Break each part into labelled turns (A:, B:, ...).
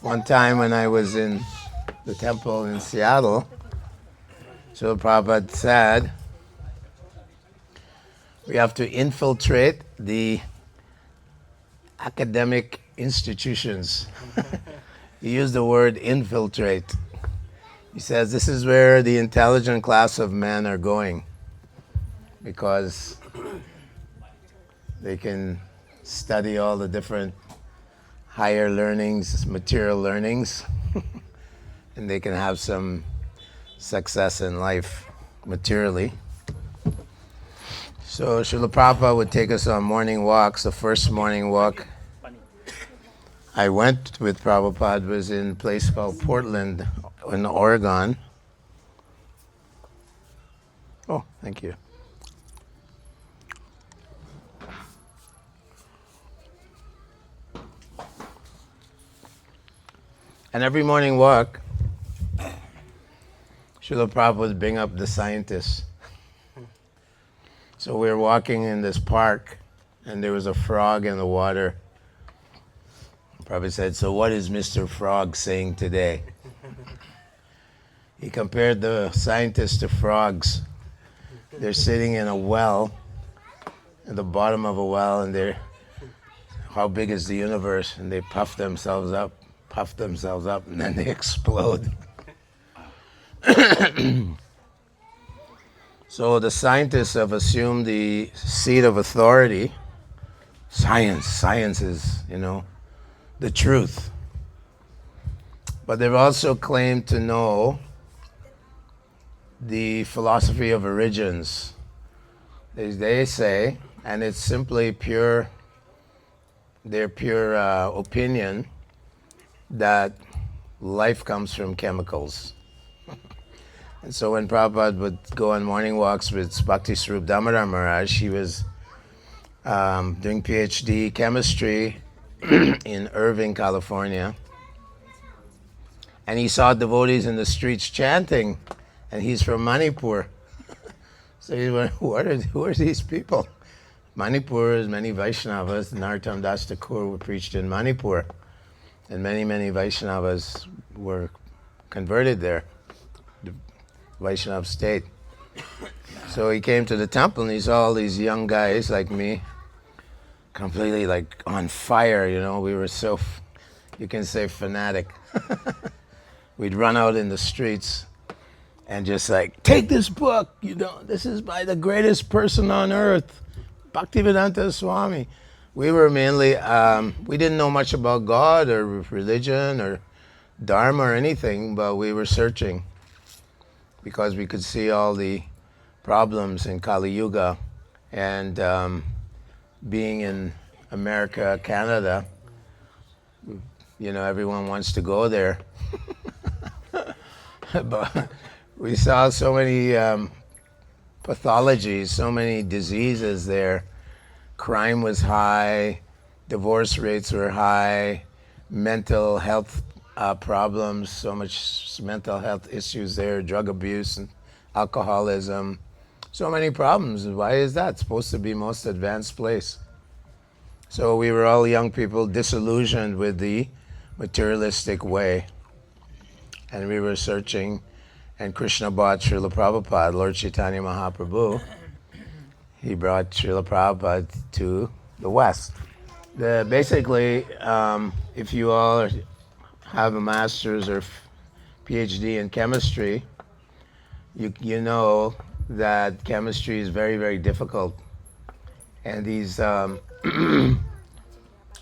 A: One time when I was in the temple in Seattle, Srila Prabhupada said, we have to infiltrate the academic institutions. He used the word infiltrate. He says this is where the intelligent class of men are going, because they can study all the different higher learnings, material learnings, and they can have some success in life materially. So Srila Prabhupada would take us on morning walks. The first morning walk I went with Prabhupada was in a place called Portland in Oregon. Oh, thank you. And every morning walk, Srila Prabhupada would bring up the scientists. So we were walking in this park, and there was a frog in the water. Prabhupada said, so what is Mr. Frog saying today? He compared the scientists to frogs. They're sitting in a well, at the bottom of a well, and they're, how big is the universe? And they puff themselves up, and then they explode. So the scientists have assumed the seat of authority. Science is, the truth. But they've also claimed to know the philosophy of origins. They say, and it's simply their pure opinion, that life comes from chemicals. And so when Prabhupada would go on morning walks with Bhakti Swarup Damodar Maharaj, he was doing PhD chemistry in Irving, California. And he saw devotees in the streets chanting, and he's from Manipur. So he went, who are these people? Manipur is many Vaishnavas. Narottam Das Thakur preached in Manipur, and many Vaishnavas were converted there, the Vaishnav state. So he came to the temple and he saw all these young guys like me, completely like on fire, We were so, you can say, fanatic. We'd run out in the streets and just like, take this book, this is by the greatest person on earth, Bhaktivedanta Swami. We were mainly, we didn't know much about God or religion or Dharma or anything, but we were searching because we could see all the problems in Kali Yuga. And being in America, Canada, everyone wants to go there. But we saw so many pathologies, so many diseases there. Crime was high, divorce rates were high, mental health problems, so much mental health issues there, drug abuse and alcoholism, so many problems. Why is that? It's supposed to be most advanced place. So we were all young people disillusioned with the materialistic way, and we were searching, and Krishna brought Srila Prabhupada, Lord Chaitanya Mahaprabhu. He brought Srila Prabhupada to the West. Basically, if you all have a master's or PhD in chemistry, you know that chemistry is very, very difficult. And these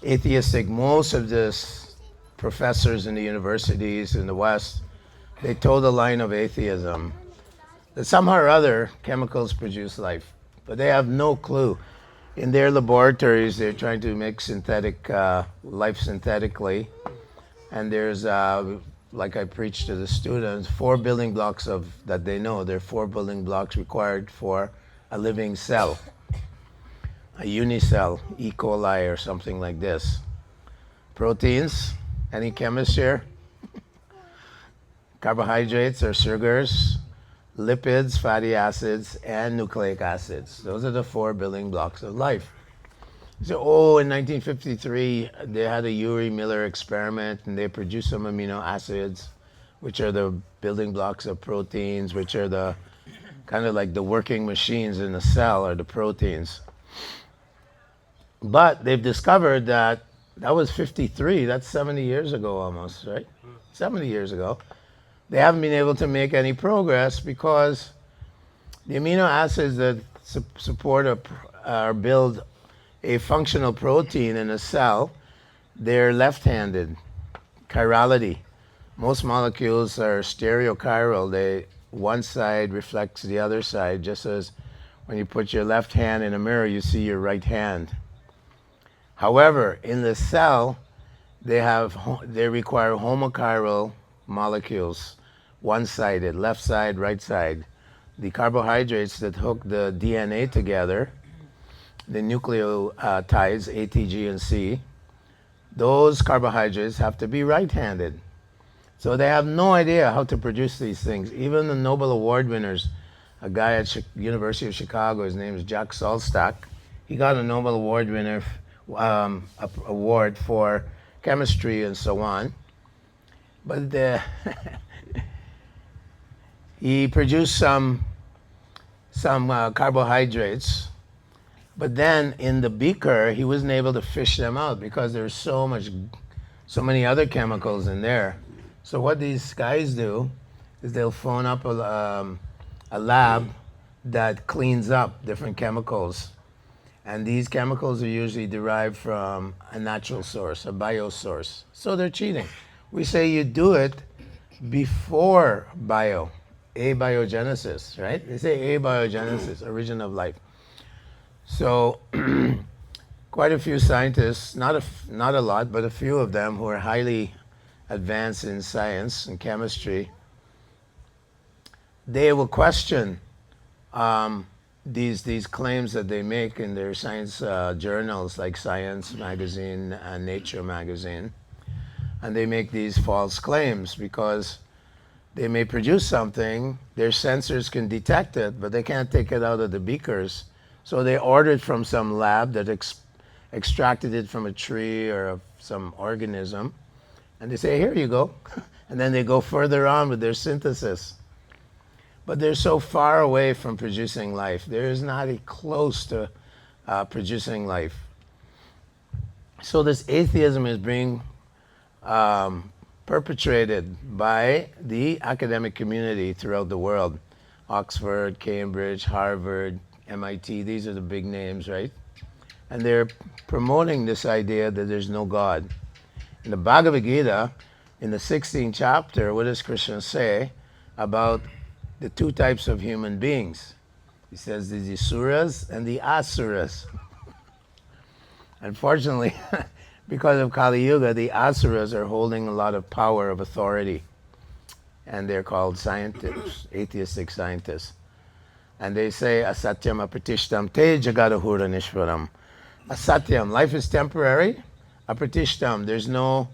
A: atheistic, most of the professors in the universities in the West, they toe the line of atheism. That somehow or other, chemicals produce life, but they have no clue. In their laboratories, they're trying to make synthetic life synthetically. And there's, like I preach to the students, 4 building blocks that they know. There are 4 building blocks required for a living cell. A unicell, E. coli or something like this. Proteins, any chemist here? Carbohydrates or sugars, lipids, fatty acids, and nucleic acids. Those are the 4 building blocks of life. So, oh, in 1953, they had a Urey Miller experiment, and they produced some amino acids, which are the building blocks of proteins, which are the kind of like the working machines in the cell, are the proteins. But they've discovered that that was 53. That's 70 years ago almost, right? 70 years ago. They haven't been able to make any progress because the amino acids that support or build a functional protein in a cell, they're left-handed. Chirality. Most molecules are stereochiral. One side reflects the other side, just as when you put your left hand in a mirror, you see your right hand. However, in the cell, they require homochiral molecules, one-sided, left side, right side. The carbohydrates that hook the DNA together, the nucleotides, A, T, G, and C, those carbohydrates have to be right-handed. So they have no idea how to produce these things. Even the Nobel Award winners, a guy at University of Chicago, his name is Jack Szostak, he got a Nobel Award winner award for chemistry and so on. But he produced some carbohydrates, but then in the beaker he wasn't able to fish them out because there's so many other chemicals in there. So what these guys do is they'll phone up a lab that cleans up different chemicals. And these chemicals are usually derived from a natural source, a biosource. So they're cheating. We say you do it before abiogenesis, right? They say abiogenesis, origin of life. So quite a few scientists, not a lot, but a few of them who are highly advanced in science and chemistry, they will question these claims that they make in their science journals like Science magazine and Nature magazine. And they make these false claims because they may produce something, their sensors can detect it, but they can't take it out of the beakers. So they order it from some lab that extracted it from a tree or some organism. And they say, here you go. And then they go further on with their synthesis. But they're so far away from producing life. There is not a close to producing life. So this atheism is being perpetrated by the academic community throughout the world. Oxford, Cambridge, Harvard, MIT, these are the big names, right? And they're promoting this idea that there's no God. In the Bhagavad Gita, in the 16th chapter, what does Krishna say about the two types of human beings? He says the Asuras and the Asuras. Unfortunately, because of Kali Yuga, the Asuras are holding a lot of power of authority. And they're called scientists, atheistic scientists. And they say, Asatyam apratishtam te jagadahura nishvaram. Asatyam, life is temporary. Apratishtam, there's no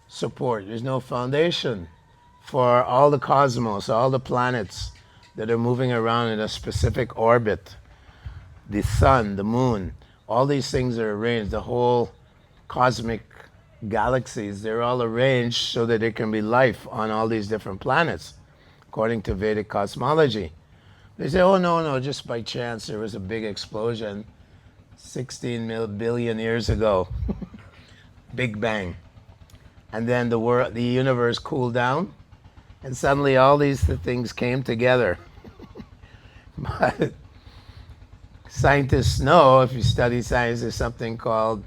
A: support, there's no foundation for all the cosmos, all the planets that are moving around in a specific orbit. The sun, the moon, all these things are arranged. The whole cosmic galaxies, they're all arranged so that there can be life on all these different planets, according to Vedic cosmology. They say, oh no, just by chance there was a big explosion 16 billion years ago. Big Bang. And then the universe cooled down, and suddenly all these things came together. But scientists know, if you study science, there's something called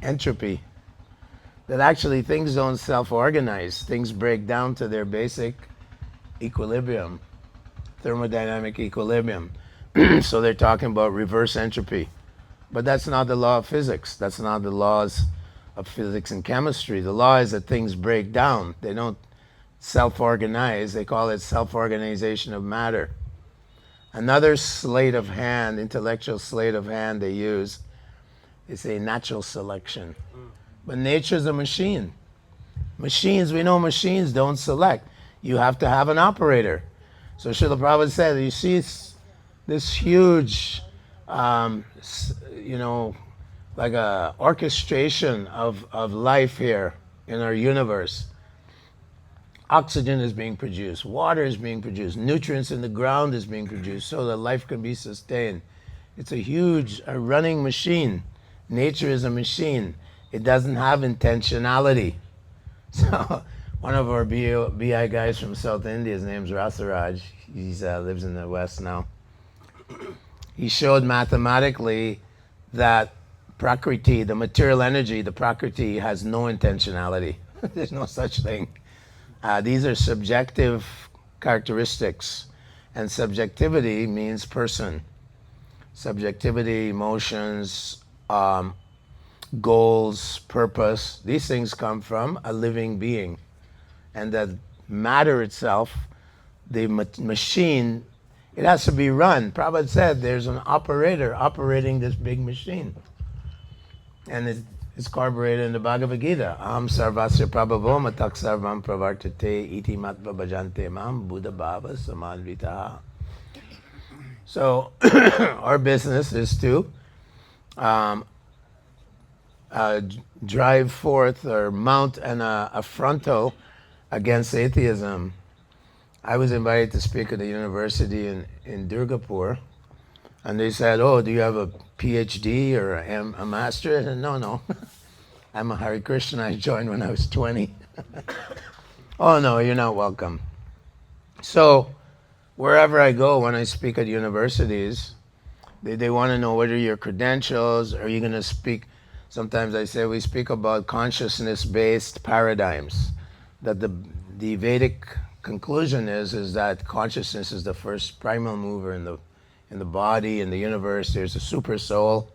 A: entropy. That actually things don't self-organize. Things break down to their basic equilibrium, thermodynamic equilibrium. So they're talking about reverse entropy. But that's not the law of physics. That's not the laws of physics and chemistry. The law is that things break down. They don't self-organize. They call it self-organization of matter. Another sleight of hand, intellectual sleight of hand they use, is a natural selection. But nature's a machine. Machines, we know machines don't select. You have to have an operator. So Srila Prabhupada said, you see this huge, like a orchestration of life here in our universe. Oxygen is being produced, water is being produced, nutrients in the ground is being produced so that life can be sustained. It's a huge, a running machine. Nature is a machine. It doesn't have intentionality. So one of our BI guys from South India, his name's Rasaraj, he lives in the West now. He showed mathematically that Prakriti, the material energy, the Prakriti has no intentionality. There's no such thing. These are subjective characteristics, and subjectivity means person. Subjectivity, emotions, goals, purpose, these things come from a living being. And that matter itself, the machine, it has to be run. Prabhupada said there's an operator operating this big machine. And it's corroborated in the Bhagavad Gita. Aham sarvasya prabhavo matak sarvam pravartate iti matva bhajante mam buddha bhava samanvitaha. So our business is to drive forth or mount a frontal against atheism. I was invited to speak at a university in Durgapur, and they said, "Oh, do you have a PhD or a master?" I said, no. I'm a Hare Krishna. I joined when I was 20. Oh, no, you're not welcome. So wherever I go, when I speak at universities, they want to know what are your credentials. Are you going to speak? Sometimes I say we speak about consciousness-based paradigms. That the Vedic conclusion is that consciousness is the first primal mover in the body, in the universe. There's a super soul.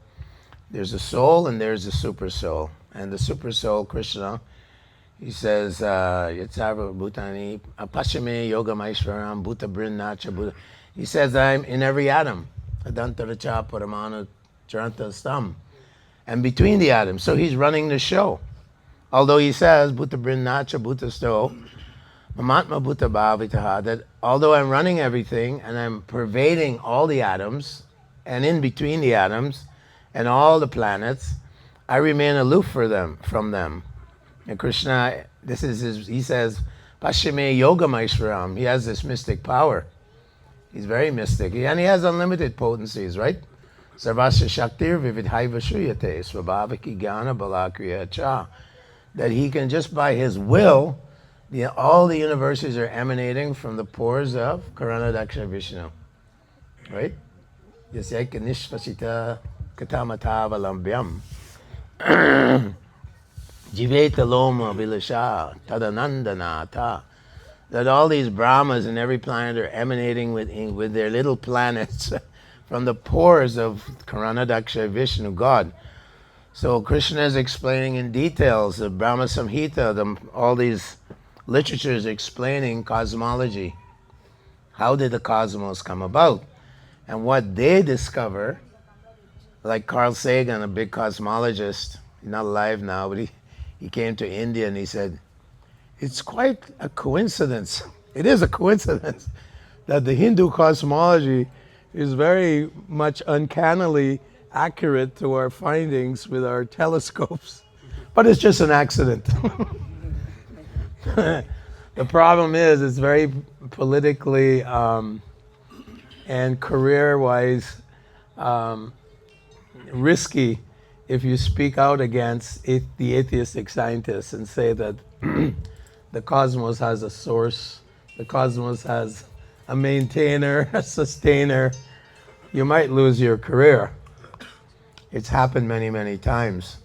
A: There's a soul and there's a super soul. And the super soul, Krishna, he says, Yatsarva Bhutani, Apashame Yoga Maishvaram, Bhuta Brinnacha Buddha. He says, I'm in every atom. Adantaracha Paramana Charanta Stam. And between the atoms. So he's running the show. Although he says, Bhuta Brinnacha Bhuta Sto, Mamatma Bhuta Bhavitaha, that although I'm running everything and I'm pervading all the atoms and in between the atoms and all the planets, I remain aloof from them. And Krishna, he says, Pashime Yoga Maishvaram. He has this mystic power. He's very mystic. And he has unlimited potencies, right? Sarvasya Shaktir Vividhaiva Shriyate Svabhavaki Jnana Balakriya Cha. That he can just by his will, all the universes are emanating from the pores of Karanadaksha Vishnu. Right? Yasyaika Nishvasita Katamatavalambyam. Jiveta Loma Vilasha Tadanandanata. That all these Brahmas in every planet are emanating with their little planets from the pores of Karanadaksha Vishnu, God. So Krishna is explaining in details the Brahma Samhita, all these literatures explaining cosmology. How did the cosmos come about? And what they discover, like Carl Sagan, a big cosmologist, he's not alive now, but he came to India and he said, it's quite a coincidence. It is a coincidence that the Hindu cosmology is very much uncannily accurate to our findings with our telescopes. But it's just an accident. The problem is it's very politically and career-wise risky if you speak out against the atheistic scientists and say that the cosmos has a source, the cosmos has a maintainer, a sustainer. You might lose your career. It's happened many, many times.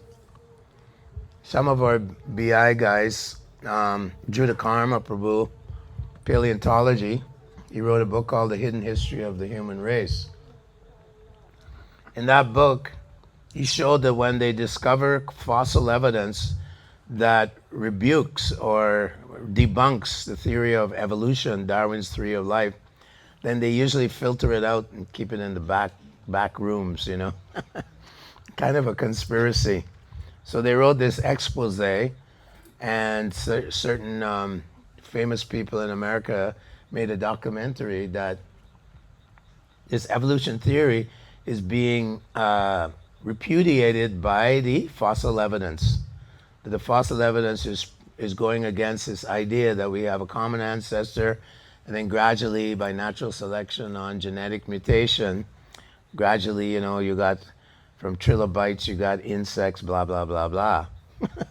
A: Some of our BI guys, Judah Karma Prabhu, paleontology, he wrote a book called The Hidden History of the Human Race. In that book, he showed that when they discover fossil evidence that rebukes or debunks the theory of evolution, Darwin's theory of life, then they usually filter it out and keep it in the back rooms, you know. Kind of a conspiracy. So they wrote this expose, and certain famous people in America made a documentary that this evolution theory is being repudiated by the fossil evidence. The fossil evidence is going against this idea that we have a common ancestor, and then gradually, by natural selection on genetic mutation, gradually, you got from trilobites, you got insects, blah, blah, blah, blah.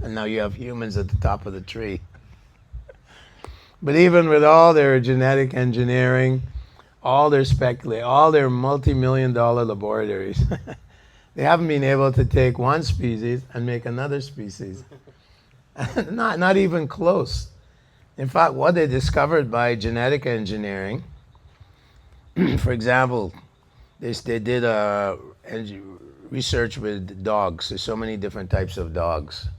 A: And now you have humans at the top of the tree. But even with all their genetic engineering, all their multi-million-dollar laboratories, they haven't been able to take one species and make another species. Not even close. In fact, what they discovered by genetic engineering, for example, they did research with dogs. There's so many different types of dogs.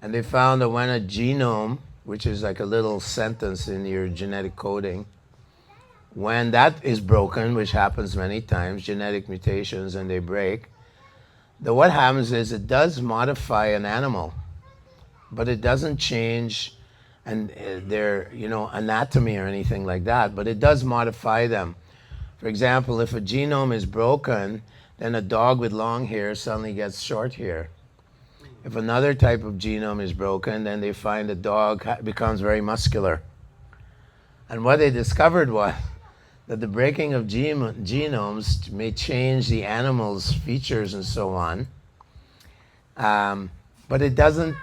A: And they found that when a genome, which is like a little sentence in your genetic coding, when that is broken, which happens many times, genetic mutations, and they break, what happens is it does modify an animal, but it doesn't change their anatomy or anything like that, but it does modify them. For example, if a genome is broken, then a dog with long hair suddenly gets short hair. If another type of genome is broken, then they find the dog becomes very muscular. And what they discovered was that the breaking of genomes may change the animal's features and so on, but it doesn't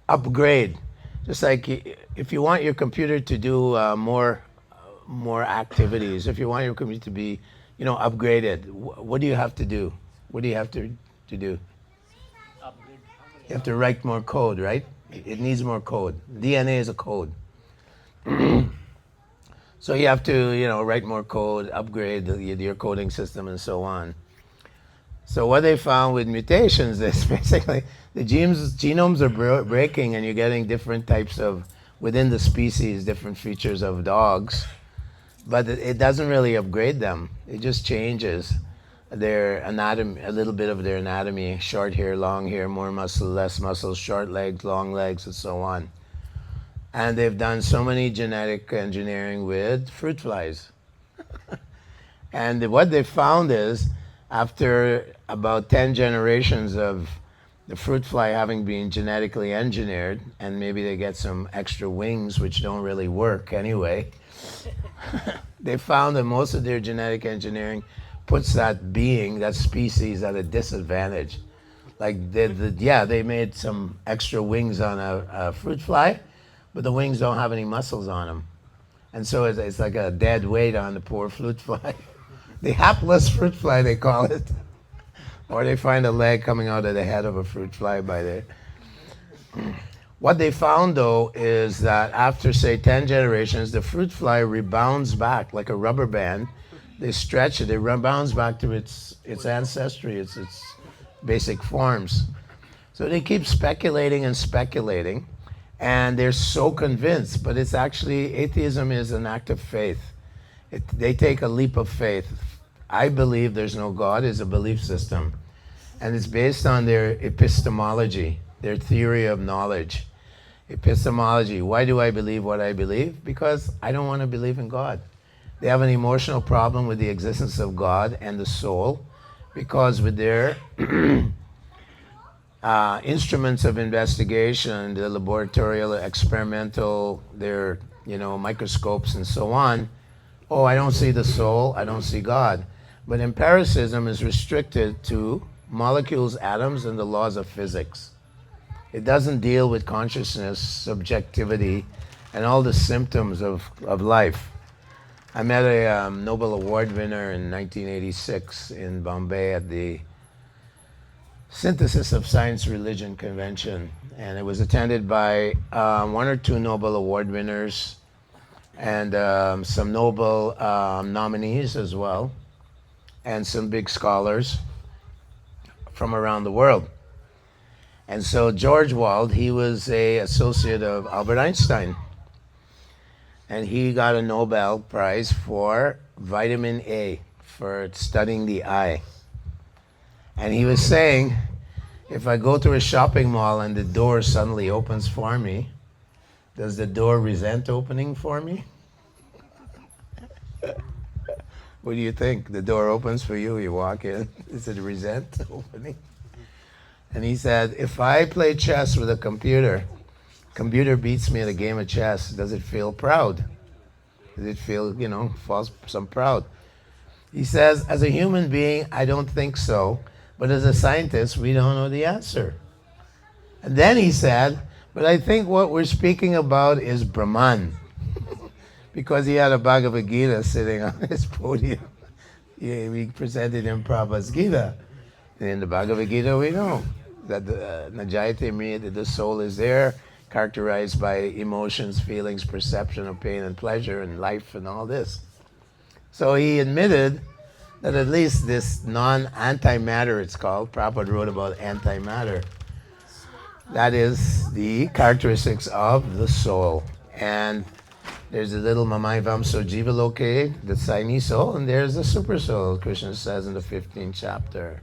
A: upgrade. Just like if you want your computer to do more activities, if you want your computer to be, upgraded, what do you have to do? What do you have to do?
B: Upgrade.
A: You have to write more code, right? It needs more code. DNA is a code. So you have to, write more code, upgrade your coding system, and so on. So what they found with mutations is basically the genomes are breaking, and you're getting different types of, within the species, different features of dogs. But it doesn't really upgrade them. It just changes their anatomy, a little bit of their anatomy: short hair, long hair, more muscle, less muscle, short legs, long legs, and so on. And they've done so many genetic engineering with fruit flies. And what they found is, after about 10 generations of the fruit fly having been genetically engineered, and maybe they get some extra wings, which don't really work anyway, they found that most of their genetic engineering puts that species at a disadvantage. Like they made some extra wings on a fruit fly, but the wings don't have any muscles on them. And so it's like a dead weight on the poor fruit fly. The hapless fruit fly, they call it. Or they find a leg coming out of the head of a fruit fly by there. What they found, though, is that after, say, 10 generations, the fruit fly rebounds back like a rubber band. They stretch it, it rebounds back to its ancestry, its basic forms. So they keep speculating and speculating, and they're so convinced, but it's actually, atheism is an act of faith. They take a leap of faith. I believe there's no God is a belief system, and it's based on their epistemology, their theory of knowledge. Epistemology, why do I believe what I believe? Because I don't want to believe in God. They have an emotional problem with the existence of God and the soul, because with their instruments of investigation, the laboratorial, experimental, their microscopes and so on, I don't see the soul, I don't see God. But empiricism is restricted to molecules, atoms, and the laws of physics. It doesn't deal with consciousness, subjectivity, and all the symptoms of life. I met a Nobel Award winner in 1986 in Bombay at the Synthesis of Science Religion Convention, and it was attended by one or two Nobel Award winners and some Nobel nominees as well, and some big scholars from around the world. And so George Wald, he was an associate of Albert Einstein, and he got a Nobel Prize for vitamin A, for studying the eye. And he was saying, if I go to a shopping mall and the door suddenly opens for me, does the door resent opening for me? What do you think? The door opens for you, you walk in. Is it resent opening? And he said, if I play chess with a computer beats me at a game of chess, does it feel proud? Does it feel, some proud? He says, as a human being, I don't think so. But as a scientist, we don't know the answer. And then he said, but I think what we're speaking about is Brahman. Because he had a Bhagavad Gita sitting on his podium. We presented him Prabhupada's Gita. And in the Bhagavad Gita, we know that the Najayate Mriyate, the soul is there, characterized by emotions, feelings, perception of pain and pleasure and life and all this. So he admitted that at least this non-antimatter, it's called, Prabhupada wrote about antimatter. That is the characteristics of the soul. And there's a little Mamaivamso Jivaloke, the Chinese soul, and there's the super soul, Krishna says in the 15th chapter.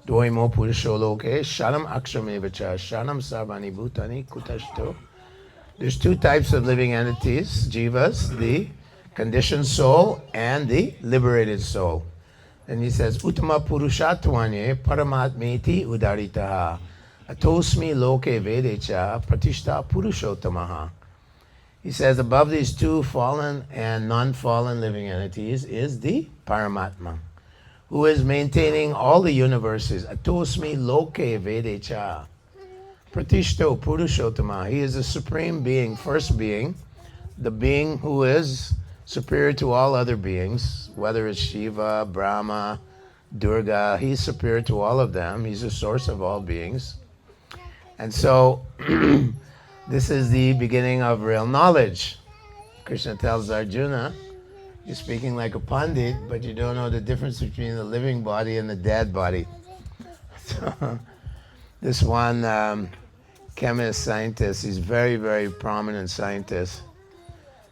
A: Dvoimo Purusholoke, Shanam Akshamevacha, Shanam Sarvani Bhutani Kutashto. There's two types of living entities, jivas, the conditioned soul and the liberated soul. And he says, Uttama Purushatvanye Paramatmeti Udaritaha. Atosmi Loke Vedecha Pratishta Purushottamaha. He says, above these two fallen and non-fallen living entities is the Paramatma, who is maintaining all the universes. Atosmi Loke Vedecha Pratishto Purushottama. He is the supreme being, first being, the being who is superior to all other beings, whether it's Shiva, Brahma, Durga. He's superior to all of them. He's the source of all beings. And so, this is the beginning of real knowledge. Krishna tells Arjuna, you're speaking like a pandit, but you don't know the difference between the living body and the dead body. So, this one chemist, scientist, he's very, very prominent scientist.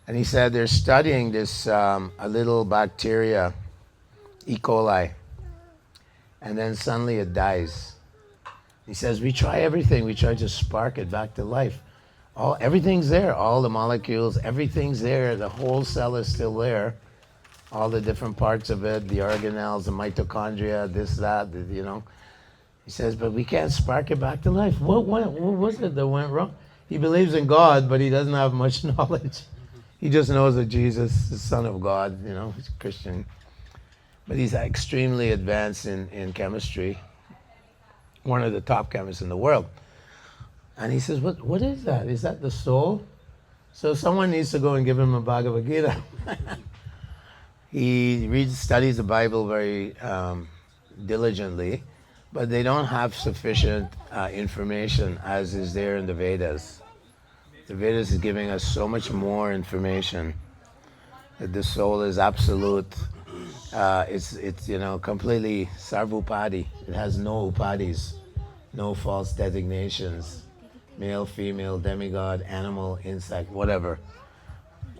A: And he said they're studying this, a little bacteria, E. coli, and then suddenly it dies. He says, we try everything. We try to spark it back to life. Everything's there. All the molecules, everything's there. The whole cell is still there. All the different parts of it, the organelles, the mitochondria, this, that, He says, but we can't spark it back to life. What was it that went wrong? He believes in God, but he doesn't have much knowledge. He just knows that Jesus is the Son of God, he's a Christian. But he's extremely advanced in chemistry. One of the top chemists in the world. And he says, what is that? Is that the soul? So someone needs to go and give him a Bhagavad Gita. He studies the Bible very diligently, but they don't have sufficient information as is there in the Vedas. The Vedas is giving us so much more information that the soul is absolute. It's completely sarvupadi. It has no upadis, no false designations, male, female, demigod, animal, insect, whatever.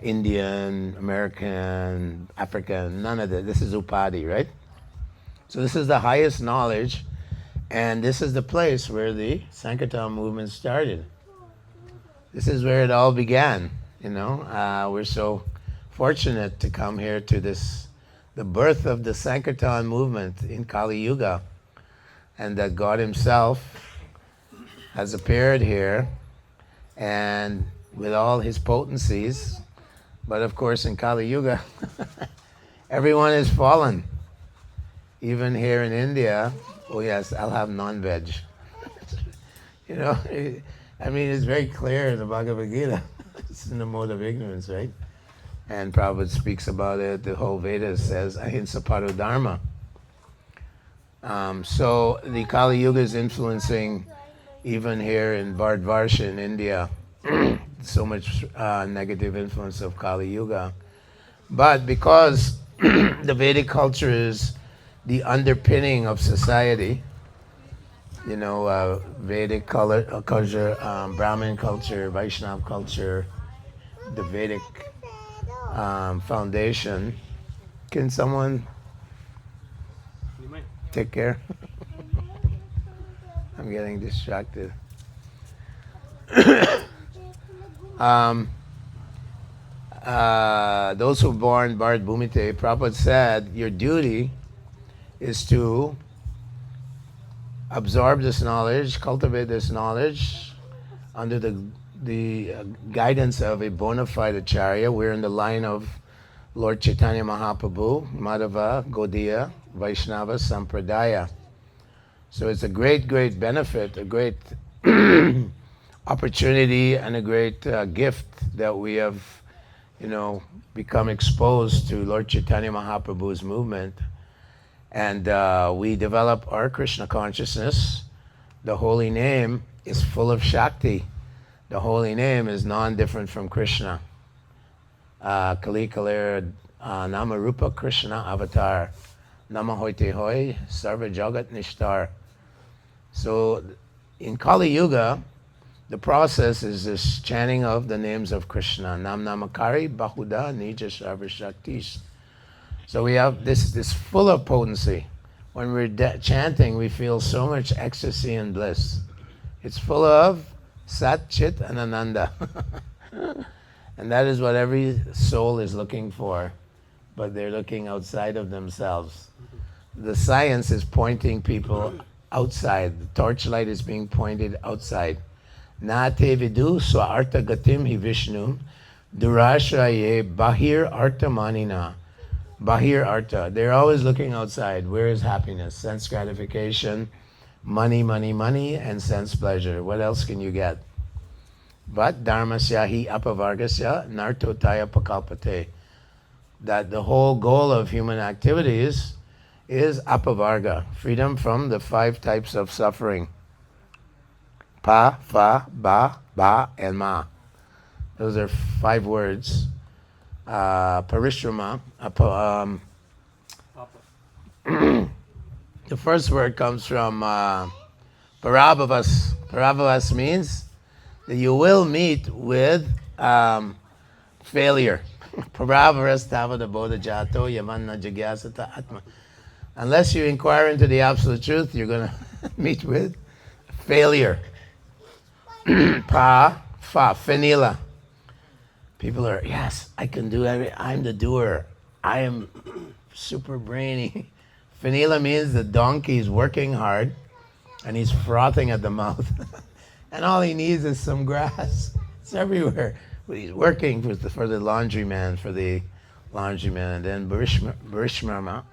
A: Indian, American, African, none of that. This is upadi, right? So this is the highest knowledge, and this is the place where the Sankirtan movement started. This is where it all began, We're so fortunate to come here to the birth of the Sankirtan movement in Kali Yuga, and that God himself has appeared here, and with all his potencies. But of course in Kali Yuga, everyone is fallen. Even here in India, oh yes, I'll have non-veg. It's very clear in the Bhagavad Gita. It's in the mode of ignorance, right? And Prabhupada speaks about it. The whole Vedas says ahimsa paro dharma. So the Kali Yuga is influencing even here in Bharatvarsha in India. So much negative influence of Kali Yuga. But because the Vedic culture is the underpinning of society, Vedic culture, Brahmin culture, Vaishnava culture, the Vedic foundation. Can someone take care? I'm getting distracted. Those who are born Bharat Bhumite, Prabhupada said, your duty is to absorb this knowledge, cultivate this knowledge under the guidance of a bona fide acharya. We're in the line of Lord Chaitanya Mahaprabhu, Madhava, Gaudiya, Vaishnava, Sampradaya. So it's a great, great benefit, a great opportunity, and a great gift that we have, become exposed to Lord Chaitanya Mahaprabhu's movement. And we develop our Krishna consciousness. The holy name is full of Shakti. The holy name is non-different from Krishna. Kali Kalir Nama Rupa Krishna Avatar. Nama Hoite Hoi Sarva Jagat Nishtar. So in Kali Yuga, the process is this chanting of the names of Krishna. Nam Namakari Bahuda Nija Sarva Shaktis. So we have this full of potency. When we're chanting, we feel so much ecstasy and bliss. It's full of Sat, Chit, and Ananda. And that is what every soul is looking for, but they're looking outside of themselves. The science is pointing people outside. The torchlight is being pointed outside. Na te vidu swa arta gatim hi Vishnu durashraye bahir arta manina. Bahir arta. They're always looking outside. Where is happiness? Sense gratification, money, money, money, and sense pleasure. What else can you get? But dharmasya hi apavargasya nartotaya pakalpate. That the whole goal of human activities is apavarga, freedom from the 5 types of suffering. Pa, fa, ba, and ma. Those are 5 words. Parishrama. The first word comes from parabhavas. Parabhavas means that you will meet with failure. Parabhavas tavada bodha jato yamanna jagyasata atma. Unless you inquire into the absolute truth, you're going to meet with failure. Pa, fa, fanila. People are, yes, I can do everything. I'm the doer. I am super brainy. Fanila means the donkey is working hard and he's frothing at the mouth. And all he needs is some grass. It's everywhere. But he's working for the laundryman, And then Barishmama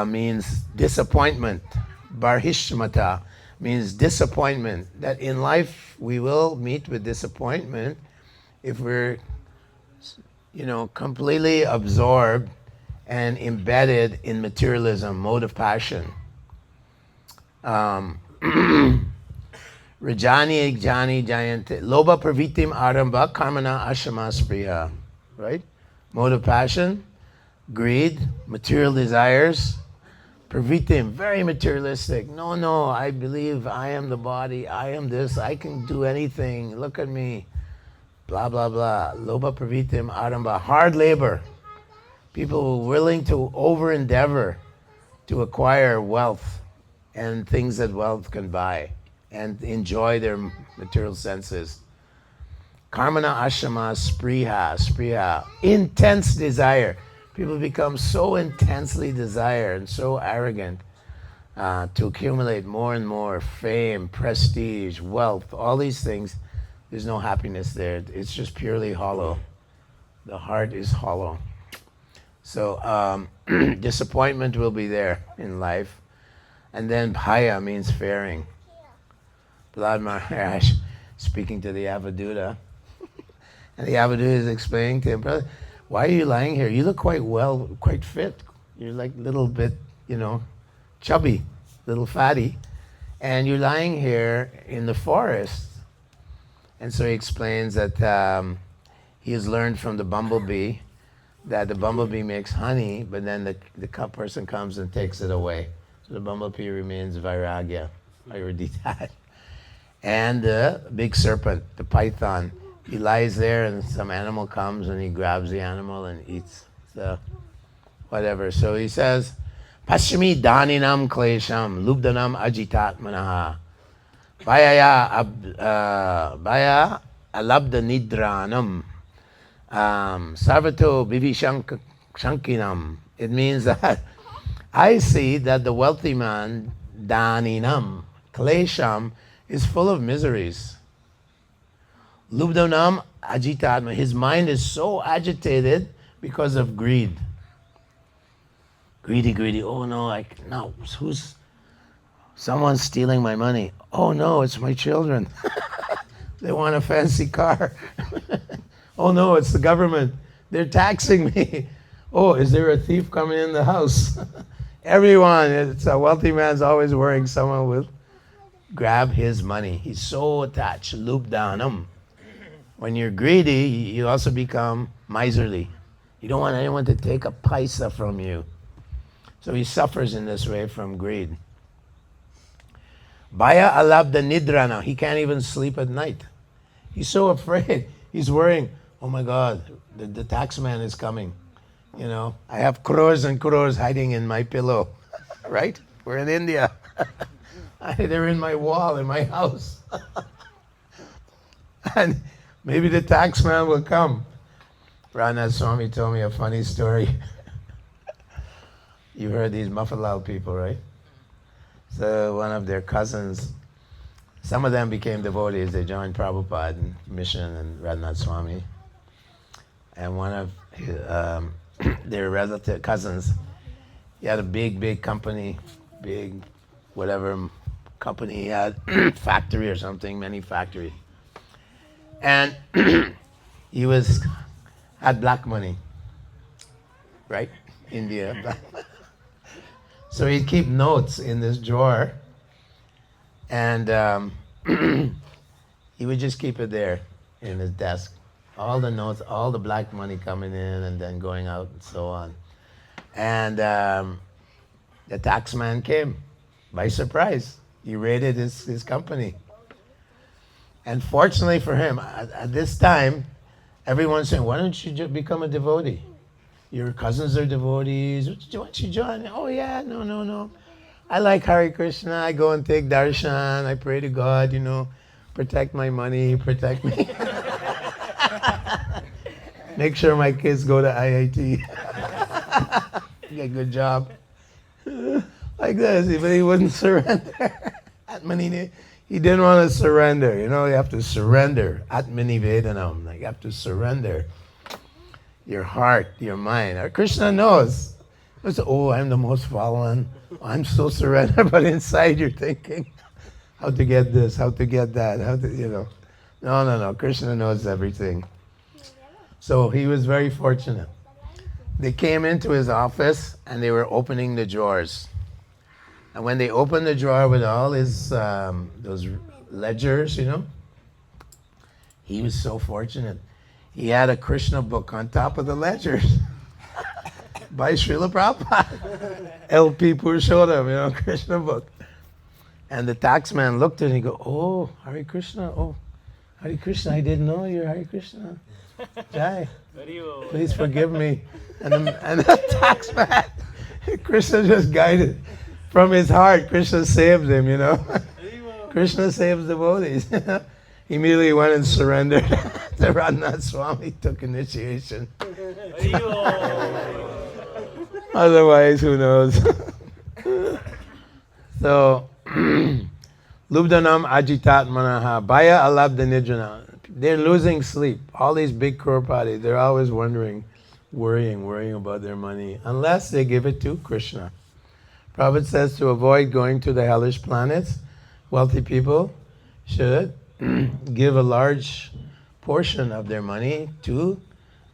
A: means disappointment. Barhishmata means disappointment. That in life we will meet with disappointment if we're, completely absorbed and embedded in materialism, mode of passion. Rajani Jani Jayante. Loba Pravitim Aramba Karmana Ashama Spriya. Right? Mode of passion, greed, material desires. Pravitim, very materialistic. No, I believe I am the body, I am this, I can do anything, look at me. Blah, blah, blah. Loba Pravitim Aramba. Hard labor. People willing to over-endeavor to acquire wealth and things that wealth can buy and enjoy their material senses. Karmana ashama spriha. Intense desire. People become so intensely desire and so arrogant to accumulate more and more fame, prestige, wealth, all these things. There's no happiness there. It's just purely hollow. The heart is hollow. So disappointment will be there in life. And then bhaya means fearing. Prahlad Maharaj speaking to the Avaduta. And the Avaduta is explaining to him, brother, why are you lying here? You look quite fit. You're like a little bit, chubby, little fatty. And you're lying here in the forest. And so he explains that he has learned from the bumblebee that the bumblebee makes honey, but then the person comes and takes it away. So the bumblebee remains vairagya, detached. And the big serpent, the python, he lies there and some animal comes and he grabs the animal and eats. So whatever. So he says, Paschami daninam klesham lubdanam ajitat manaha. Bhaya alabda nidranam sarvato vivishankinam. It means that I see that the wealthy man daninam. Klesham is full of miseries. Lubdhanam ajitatma. His mind is so agitated because of greed. Greedy, greedy. Oh no, who's someone's stealing my money. Oh no, it's my children. They want a fancy car. Oh no, it's the government. They're taxing me. Oh, is there a thief coming in the house? Everyone, it's a wealthy man's always worrying someone will grab his money. He's so attached. Lubdhanam. When you're greedy, you also become miserly. You don't want anyone to take a paisa from you. So he suffers in this way from greed. Bhaya alabda nidrana. He can't even sleep at night. He's so afraid. He's worrying, oh my God, the tax man is coming. You know, I have crores and crores hiding in my pillow. Right? We're in India. They're in my wall, in my house. And maybe the tax man will come. Rannath Swami told me a funny story. You heard these Muffalal people, right? So one of their cousins, some of them became devotees. They joined Prabhupada and Mission and Rannath Swami. And one of his, their relative cousins, he had a big company, big whatever company he had, factory or something, many factories. And he had black money, right? India, black money. So he'd keep notes in this drawer, and he would just keep it there in his desk. All the notes, all the black money coming in and then going out and so on. And the tax man came by surprise. He raided his company. And fortunately for him, at this time, everyone's saying, why don't you just become a devotee? Your cousins are devotees. Why don't you join? Oh yeah, no. I like Hare Krishna. I go and take darshan. I pray to God, protect my money, protect me. Make sure my kids go to IIT. Get a good job. Like this, but he wouldn't surrender. Atmani, he didn't want to surrender. You have to surrender. Atmani Vedanam. Like you have to surrender your heart, your mind. Krishna knows. Oh, I'm the most fallen. I'm so surrendered. But inside you're thinking, how to get this, how to get that, No. Krishna knows everything. So he was very fortunate. They came into his office and they were opening the drawers. And when they opened the drawer with all his, those ledgers, he was so fortunate. He had a Krishna book on top of the ledgers by Srila Prabhupada. LP Purushottam, Krishna book. And the taxman looked at it and he go, oh, Hare Krishna, Hare Krishna, I didn't know you're Hare Krishna. Jai, please forgive me. And the taxman, Krishna just guided. From his heart, Krishna saved him, Krishna saves devotees. He immediately went and surrendered to Rannath Swami, took initiation. Otherwise, who knows? So, Lubdhanam ajitat manaha, bhaya alabdha nidrana. They're losing sleep. All these big crorepati, they're always worrying about their money, unless they give it to Krishna. Prabhupada says to avoid going to the hellish planets, wealthy people should give a large portion of their money to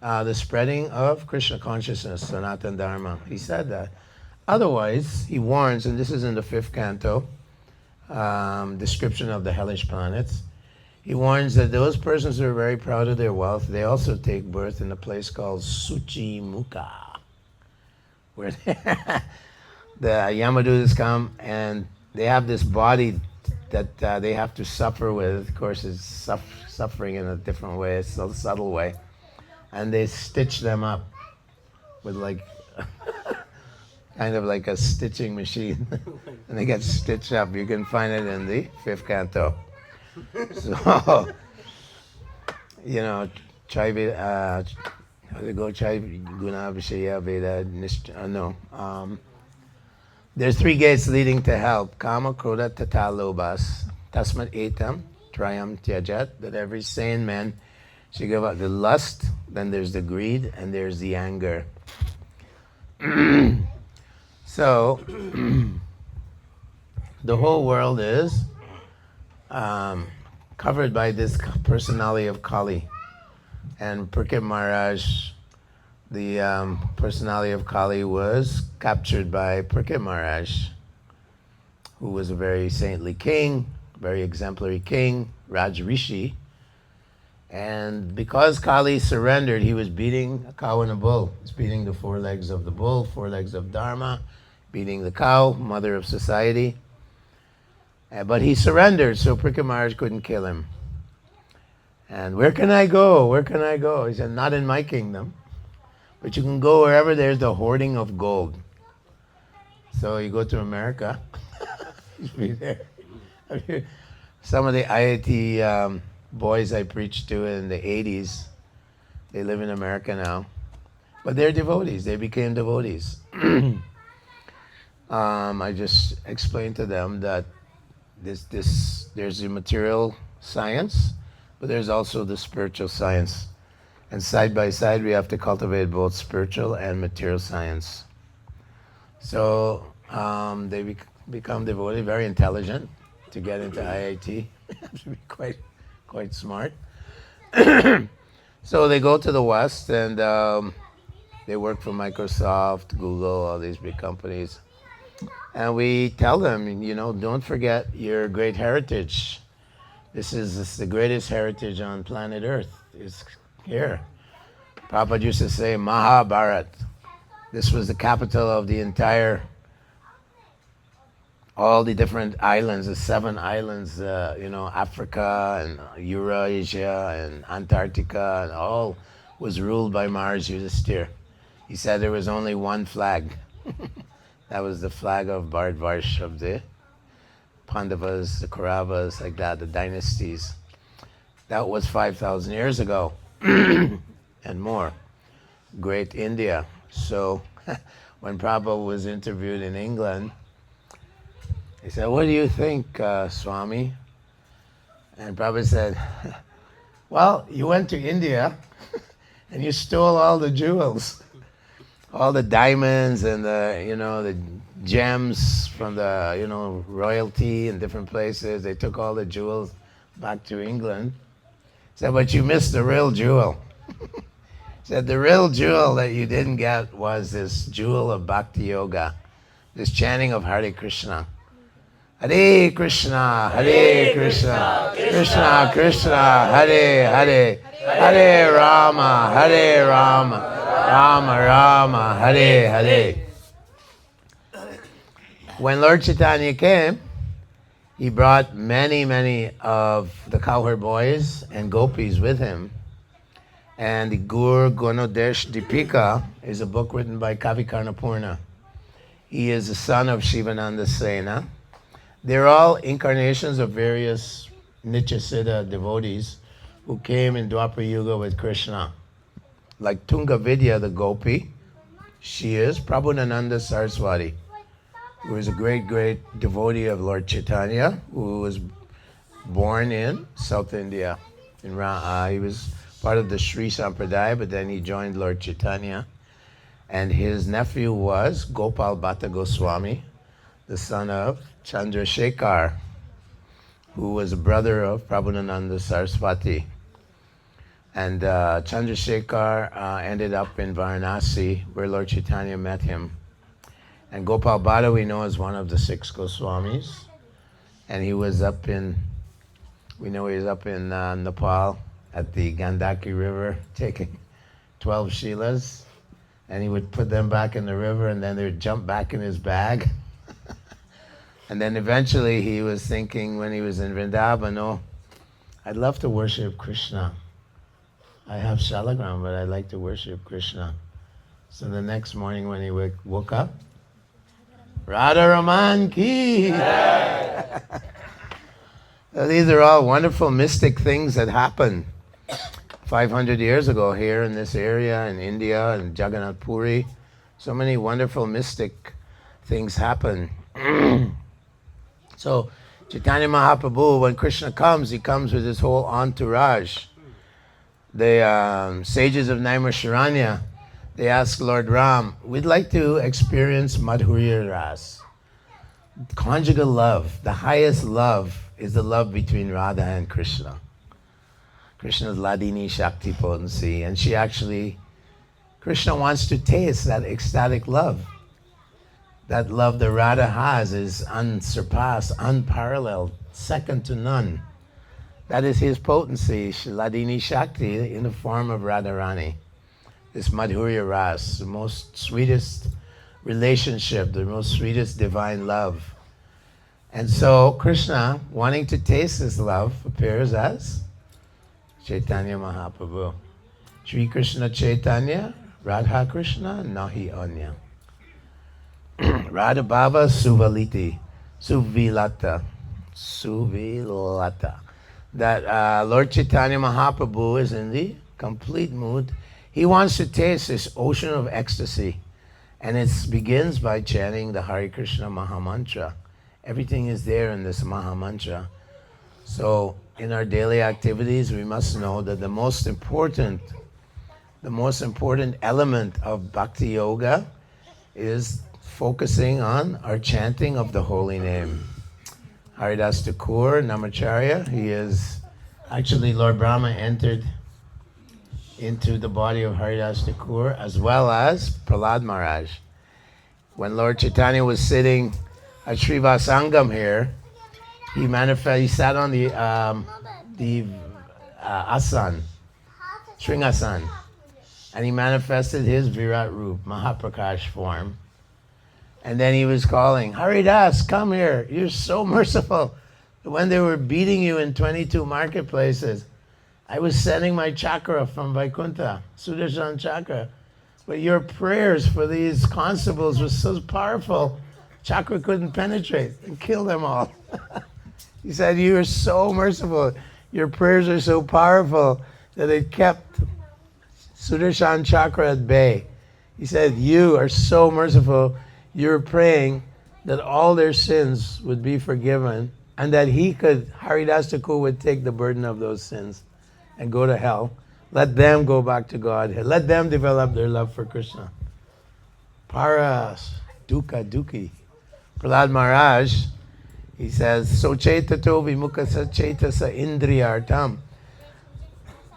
A: the spreading of Krishna consciousness, Sanatana Dharma. He said that. Otherwise, he warns, and this is in the 5th canto, description of the hellish planets. He warns that those persons who are very proud of their wealth, they also take birth in a place called Suchi Mukha, where the Yamadutas come and they have this body that they have to suffer with. Of course, it's suffering in a different way, it's a subtle way. And they stitch them up with kind of like a stitching machine. And they get stitched up. You can find it in the 5th canto. So, Chai Veda, how to go Chai Guna Vishaya Veda, There's 3 gates leading to hell. Kama, Krodha, Tata, Lobhas. Tasmat etam, Trayam Tyajat. That every sane man should give up the lust, then there's the greed, and there's the anger. So, the whole world is covered by this personality of Kali. And Parikshit Maharaj, the personality of Kali was captured by Parikshit Maharaj, who was a very saintly king, very exemplary king, Raj Rishi. And because Kali surrendered, he was beating a cow and a bull. He's beating the 4 legs of the bull, 4 legs of Dharma, beating the cow, mother of society. But he surrendered, so Parikshit Maharaj couldn't kill him. And where can I go? Where can I go? He said, not in my kingdom, but you can go wherever there's the hoarding of gold. So you go to America, you'll be there. Some of the IIT boys I preached to in the 80s, they live in America now. But they're devotees. They became devotees. I just explained to them that there's the material science, but there's also the spiritual science. And side by side, we have to cultivate both spiritual and material science. So they become devotees, very intelligent to get into IIT. You have to be quite smart. So they go to the West and they work for Microsoft, Google, all these big companies. And we tell them, don't forget your great heritage. This is the greatest heritage on planet Earth. It's here. Prabhupada used to say Mahabharat. This was the capital of the entire, all the different islands, the 7 islands, Africa and Eurasia and Antarctica, and all was ruled by Maharaj Yudhisthira. He said there was only one flag. That was the flag of Bharatvarsh, of the Pandavas, the Kauravas, like that, the dynasties. That was 5,000 years ago and more. Great India. So when Prabhupada was interviewed in England, he said, what do you think, Swami? And Prabhupada said, well, you went to India and you stole all the jewels. All the diamonds and the gems from the royalty in different places. They took all the jewels back to England. Said, but you missed the real jewel. Said the real jewel that you didn't get was this jewel of Bhakti Yoga, this chanting of Hare Krishna. Hare Krishna, Hare Krishna, Krishna Krishna, Hare Hare, Hare Rama, Hare Rama, Rama Rama, Hare Hare. When Lord Chaitanya came, he brought many of the cowherd boys and gopis with him. And the Gur Gunodesh Dipika is a book written by Kavi Karnapurna. He is the son of Shivananda Sena. They're all incarnations of various Nityasiddha devotees who came in Dwapara Yuga with Krishna. Like Tunga Vidya, the gopi, she is Prabhupada Saraswati, who is a great devotee of Lord Chaitanya, who was born in South India. He was part of the Sri Sampradaya, but then he joined Lord Chaitanya. And his nephew was Gopal Bhatta Goswami, the son of Chandrasekhar, who was a brother of Prabhupada Saraswati. And Chandrasekhar ended up in Varanasi, where Lord Chaitanya met him. And Gopal Bhatta we know as one of the 6 Goswamis. And he was up in, Nepal at the Gandaki River, taking 12 Shilas. And he would put them back in the river, and then they would jump back in his bag. And then eventually he was thinking, when he was in Vrindavan, oh, I'd love to worship Krishna. I have shalagram, but I'd like to worship Krishna. So the next morning when he woke up, Radha Raman ki! So these are all wonderful mystic things that happened 500 years ago here in this area, in India, in Jagannath Puri. So many wonderful mystic things happen. So Chaitanya Mahaprabhu, when Krishna comes, he comes with his whole entourage. The sages of Naimisharanya, they ask Lord Ram, we'd like to experience Madhurya Ras. Conjugal love, the highest love is the love between Radha and Krishna. Krishna's Ladini Shakti potency, and Krishna wants to taste that ecstatic love. That love that Radha has is unsurpassed, unparalleled, second to none. That is his potency, Ladini Shakti, in the form of Radharani. This Madhurya Ras, the most sweetest relationship, the most sweetest divine love. And so Krishna, wanting to taste this love, appears as Chaitanya Mahaprabhu. Sri Krishna Chaitanya, Radha Krishna, Nahi Anya. Radha Bhava Suvaliti, Suvilata. That Lord Chaitanya Mahaprabhu is in the complete mood. He wants to taste this ocean of ecstasy. And it begins by chanting the Hare Krishna Mahamantra. Everything is there in this Mahamantra. So in our daily activities, we must know that the most important element of Bhakti Yoga is focusing on our chanting of the holy name. Haridas Thakur, Namacharya, Lord Brahma entered into the body of Haridas Thakur as well as Prahlad Maharaj. When Lord Chaitanya was sitting at Srivasangam here, he sat on the asan, Sringasan, and he manifested his Virat Roop, Mahaprakash form. And then he was calling, Haridas, come here, you're so merciful. When they were beating you in 22 marketplaces, I was sending my chakra from Vaikuntha, Sudarshan chakra. But your prayers for these constables was so powerful, chakra couldn't penetrate and kill them all. He said, you are so merciful. Your prayers are so powerful that it kept Sudarshan chakra at bay. He said, you are so merciful. You're praying that all their sins would be forgiven and that Haridas Thakur would take the burden of those sins and go to hell. Let them go back to God. Let them develop their love for Krishna. Paras, Dukkha, Dukhi. Prahlad Maharaj, he says, Sochetato vimukasa chetasa indriyartam.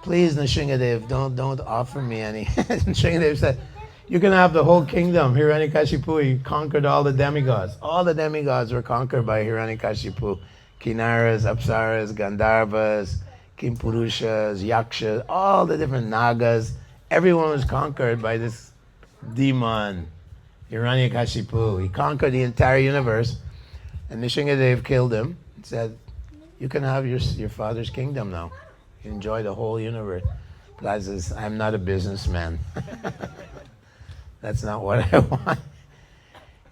A: Please, Nrsingadev, don't offer me any. Nrsingadev said, you can have the whole kingdom. Hiranyakashipu, he conquered all the demigods. All the demigods were conquered by Hiranyakashipu. Kinnaras, Apsaras, Gandharvas, Kimpurushas, Yakshas, all the different Nagas. Everyone was conquered by this demon, Hiranyakashipu. He conquered the entire universe. And Nrsingadev killed him and said, you can have your father's kingdom now. Enjoy the whole universe. Prahlad says, I'm not a businessman. That's not what I want.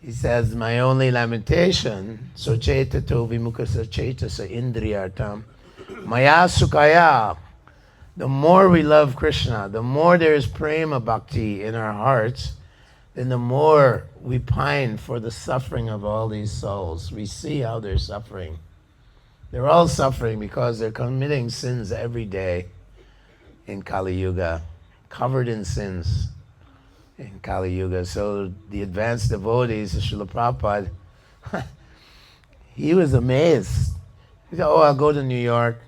A: He says, my only lamentation, Sochetato vimukasa chetasa indriyartam, maya sukaya. The more we love Krishna, the more there is prema bhakti in our hearts, then the more we pine for the suffering of all these souls. We see how they're suffering. They're all suffering because they're committing sins every day in Kali Yuga, covered in sins in Kali Yuga. So the advanced devotees of Srila Prabhupada, he was amazed. He said, I'll go to New York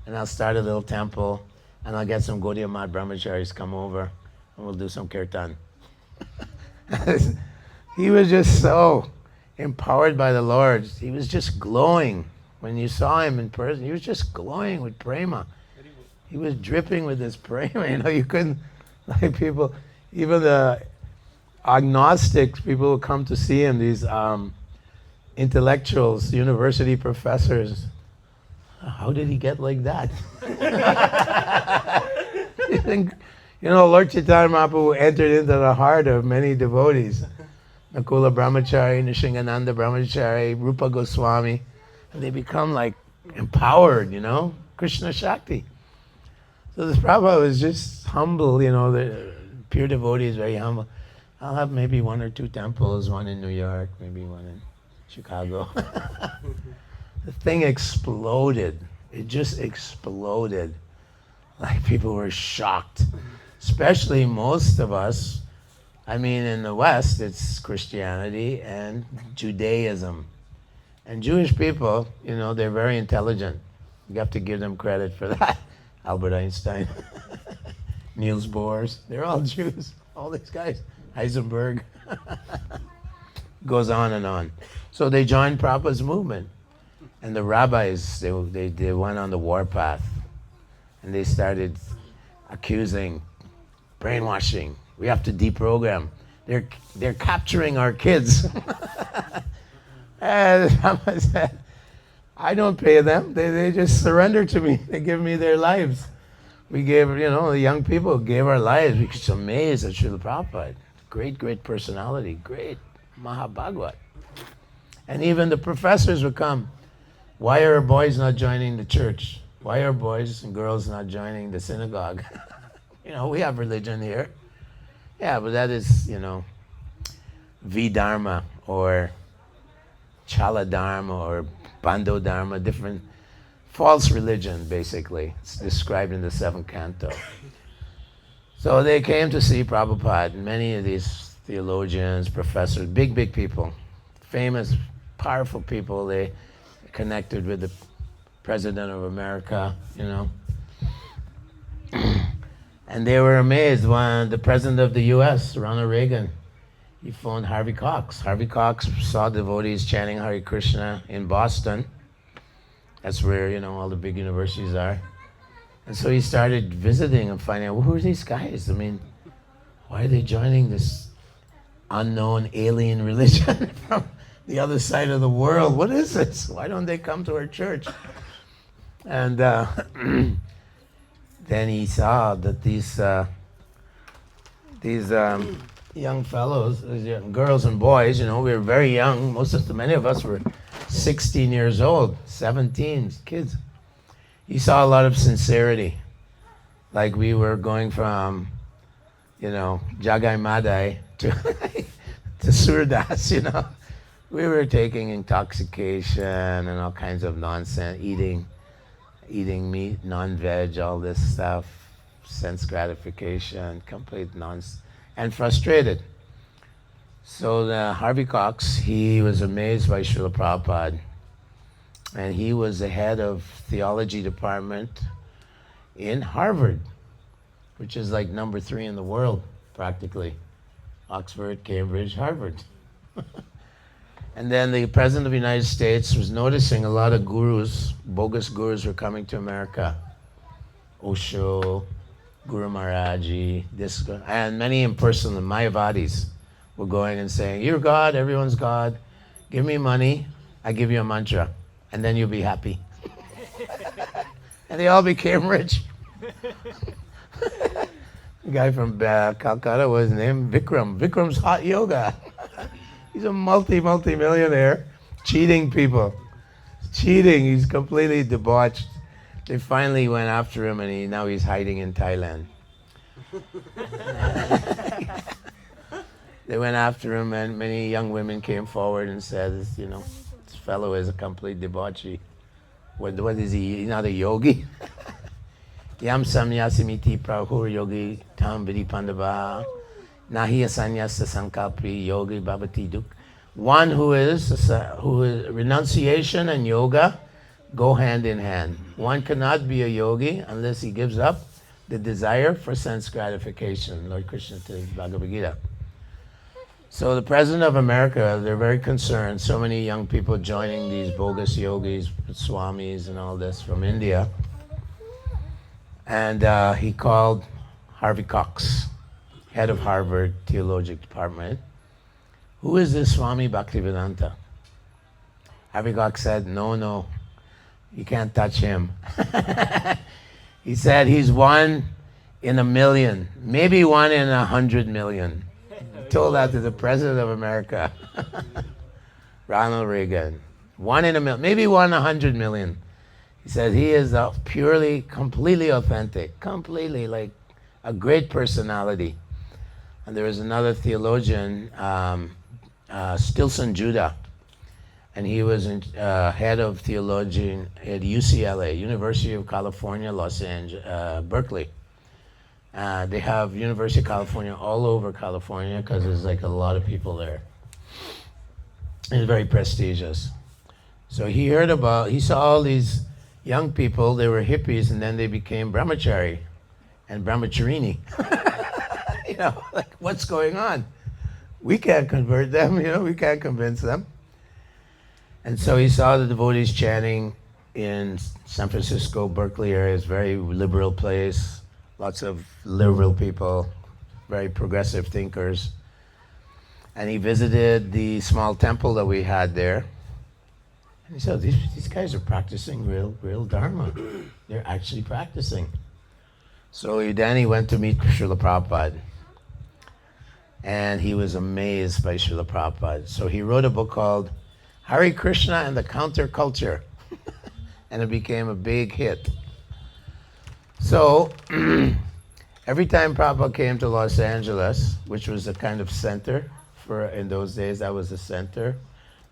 A: and I'll start a little temple and I'll get some Gaudiya Math brahmacharis come over and we'll do some kirtan. He was just so empowered by the Lord. He was just glowing. When you saw him in person, he was just glowing with prema. He was dripping with this prema. You couldn't, like people, even the agnostics, people who come to see him, these intellectuals, university professors, how did he get like that? You think, Lord Chaitanya Mahaprabhu entered into the heart of many devotees. Nakula Brahmachari, Nishingananda Brahmachari, Rupa Goswami, and they become like empowered, Krishna Shakti. So this Prabhupada was just humble, the pure devotee is very humble. I'll have maybe 1 or 2 temples, one in New York, maybe one in Chicago. The thing exploded. It just exploded. Like people were shocked. Especially most of us, I mean in the West, it's Christianity and Judaism. And Jewish people, you know, they're very intelligent. You have to give them credit for that. Albert Einstein, Niels Bohr, they're all Jews, all these guys. Heisenberg. Goes on and on. So they joined Prabhupada's movement. And the rabbis, they went on the warpath. And they started accusing, brainwashing. We have to deprogram. They're capturing our kids. And Prabhupada said, I don't pay them. They just surrender to me. They give me their lives. We gave, you know, the young people gave our lives. We were just amazed at Srila Prabhupada. Great, great personality. Great Mahabhagavad. And even the professors would come. Why are boys not joining the church? Why are boys and girls not joining the synagogue? You know, we have religion here. Yeah, but that is, you know, V-Dharma or Chala Dharma or Bando Dharma, different false religion, basically. It's described in the 7th canto. So they came to see Prabhupada. Many of these theologians, professors, big, big people, famous, powerful people, they connected with the President of America, you know. And they were amazed when the President of the US, Ronald Reagan, he phoned Harvey Cox. Harvey Cox saw devotees chanting Hare Krishna in Boston. That's where, you know, all the big universities are. And so he started visiting and finding out, well, who are these guys? I mean, why are they joining this unknown alien religion from the other side of the world? What is this? Why don't they come to our church? And then he saw that these young fellows, young girls and boys, you know, we were very young. Many of us were 16 years old, 17 kids. He saw a lot of sincerity. Like we were going from, you know, Jagai Madai to Surdas, you know. We were taking intoxication and all kinds of nonsense, eating meat, non-veg, all this stuff, sense gratification, complete nonsense, and frustrated. So the Harvey Cox, he was amazed by Srila Prabhupada, and he was the head of theology department in Harvard, which is like number 3 in the world, practically. Oxford, Cambridge, Harvard. And then the President of the United States was noticing a lot of gurus, bogus gurus were coming to America. Osho, Guru Maharaji, and many impersonal Mayavadis were going and saying, you're God, everyone's God, give me money, I give you a mantra, and then you'll be happy. And they all became rich. The guy from Calcutta was named Vikram. Vikram's hot yoga. He's a multi-millionaire, cheating people. Cheating, he's completely debauched. They finally went after him and now he's hiding in Thailand. They went after him and many young women came forward and said, you know, this fellow is a complete debauchee. What is he? He's not a yogi? Yam samyasimiti prahur yogi tam vidipandava nahi asanyasa sankalpi yogi bhavati duk. One who is renunciation and yoga go hand in hand. One cannot be a yogi unless he gives up the desire for sense gratification. Lord Krishna tells Bhagavad Gita. So the President of America, they're very concerned. So many young people joining these bogus yogis, swamis and all this from India. And he called Harvey Cox, head of Harvard Theological Department. Who is this Swami Bhaktivedanta? Harvey Cox said, no, you can't touch him. He said he's 1 in a million, maybe 1 in 100 million. He told that to the President of America, Ronald Reagan. 1 in a million, maybe 1 in 100 million. He said he is purely, completely authentic, completely like a great personality. And there was another theologian, Stilson Judah, and he was head of theology at UCLA, University of California, Los Angeles, Berkeley. They have University of California all over California because there's like a lot of people there. It's very prestigious. So he saw all these young people, they were hippies, and then they became brahmachari and brahmacharini. You know, like, what's going on? We can't convert them, you know, we can't convince them. And so he saw the devotees chanting in San Francisco, Berkeley area. It's a very liberal place, lots of liberal people, very progressive thinkers. And he visited the small temple that we had there. And he said, these guys are practicing real Dharma. They're actually practicing. So then he went to meet Srila Prabhupada. And he was amazed by Srila Prabhupada. So he wrote a book called Hare Krishna and the Counterculture. And it became a big hit. So every time Prabhupada came to Los Angeles, which was a kind of center in those days, that was the center.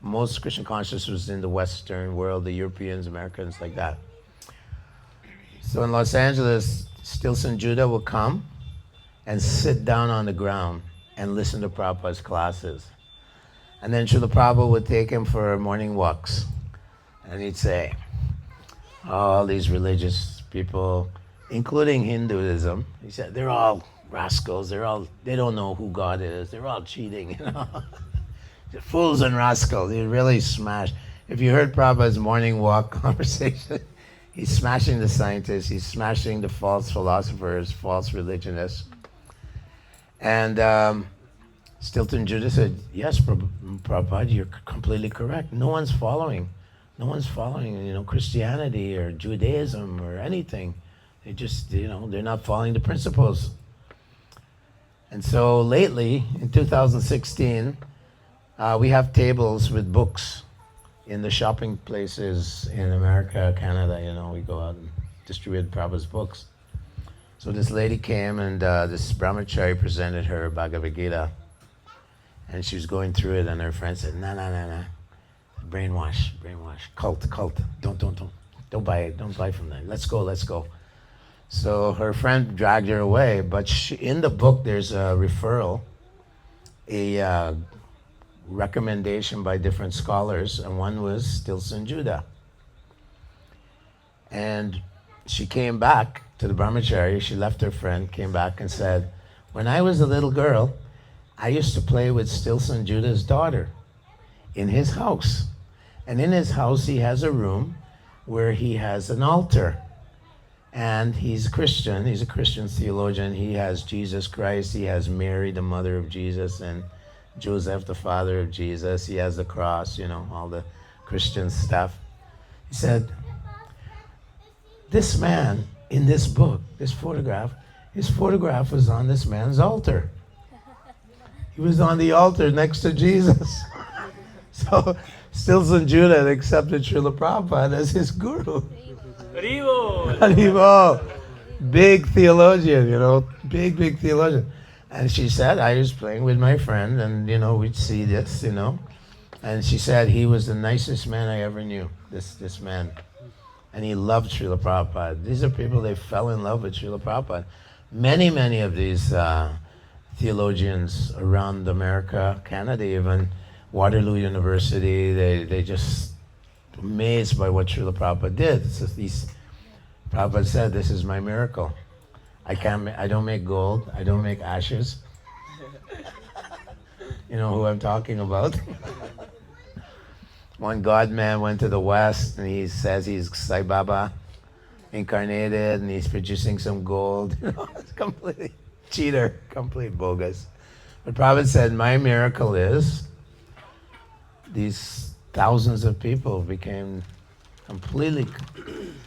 A: Most Christian consciousness was in the Western world, the Europeans, Americans, like that. So in Los Angeles, Stilson Judah would come and sit down on the ground and listen to Prabhupada's classes. And then Srila Prabhupada would take him for morning walks. And he'd say, all these religious people, including Hinduism, he said, they're all rascals, they don't know who God is, they're all cheating, you know. Fools and rascals. He really smashed. If you heard Prabhupada's morning walk conversation, he's smashing the scientists, he's smashing the false philosophers, false religionists. And Stilton Judah said, yes, Prabhupada, you're completely correct. No one's following, you know, Christianity or Judaism or anything. They just, you know, they're not following the principles. And so lately, in 2016, we have tables with books in the shopping places in America, Canada. You know, we go out and distribute Prabhupada's books. So this lady came and this brahmachari presented her Bhagavad Gita. And she was going through it and her friend said, no. Brainwash, cult. Don't buy it, don't buy from them. Let's go. So her friend dragged her away, but in the book there's a referral, a recommendation by different scholars, and one was Stilson Judah. And she came back to the brahmachari, she left her friend, came back and said, when I was a little girl, I used to play with Stilson Judah's daughter in his house. And in his house he has a room where he has an altar. And he's a Christian theologian. He has Jesus Christ, he has Mary, the mother of Jesus, and Joseph, the father of Jesus. He has the cross, you know, all the Christian stuff. He said, this man in this book, this photograph, his photograph was on this man's altar. He was on the altar next to Jesus. So Stilson Judah had accepted Srila Prabhupada as his guru. Haribo. Big theologian, you know, big theologian. And she said, I was playing with my friend and, you know, we'd see this, you know. And she said, he was the nicest man I ever knew, this man. And he loved Srila Prabhupada. These are people, they fell in love with Srila Prabhupada. Many of these theologians around America, Canada even, Waterloo University, they just amazed by what Srila Prabhupada did. Prabhupada said, this is my miracle. I don't make gold, I don't make ashes. You know who I'm talking about? One God man went to the West and he says he's Sai Baba incarnated and he's producing some gold. You know, it's complete cheater, complete bogus. But Prabhupada said, my miracle is these thousands of people became completely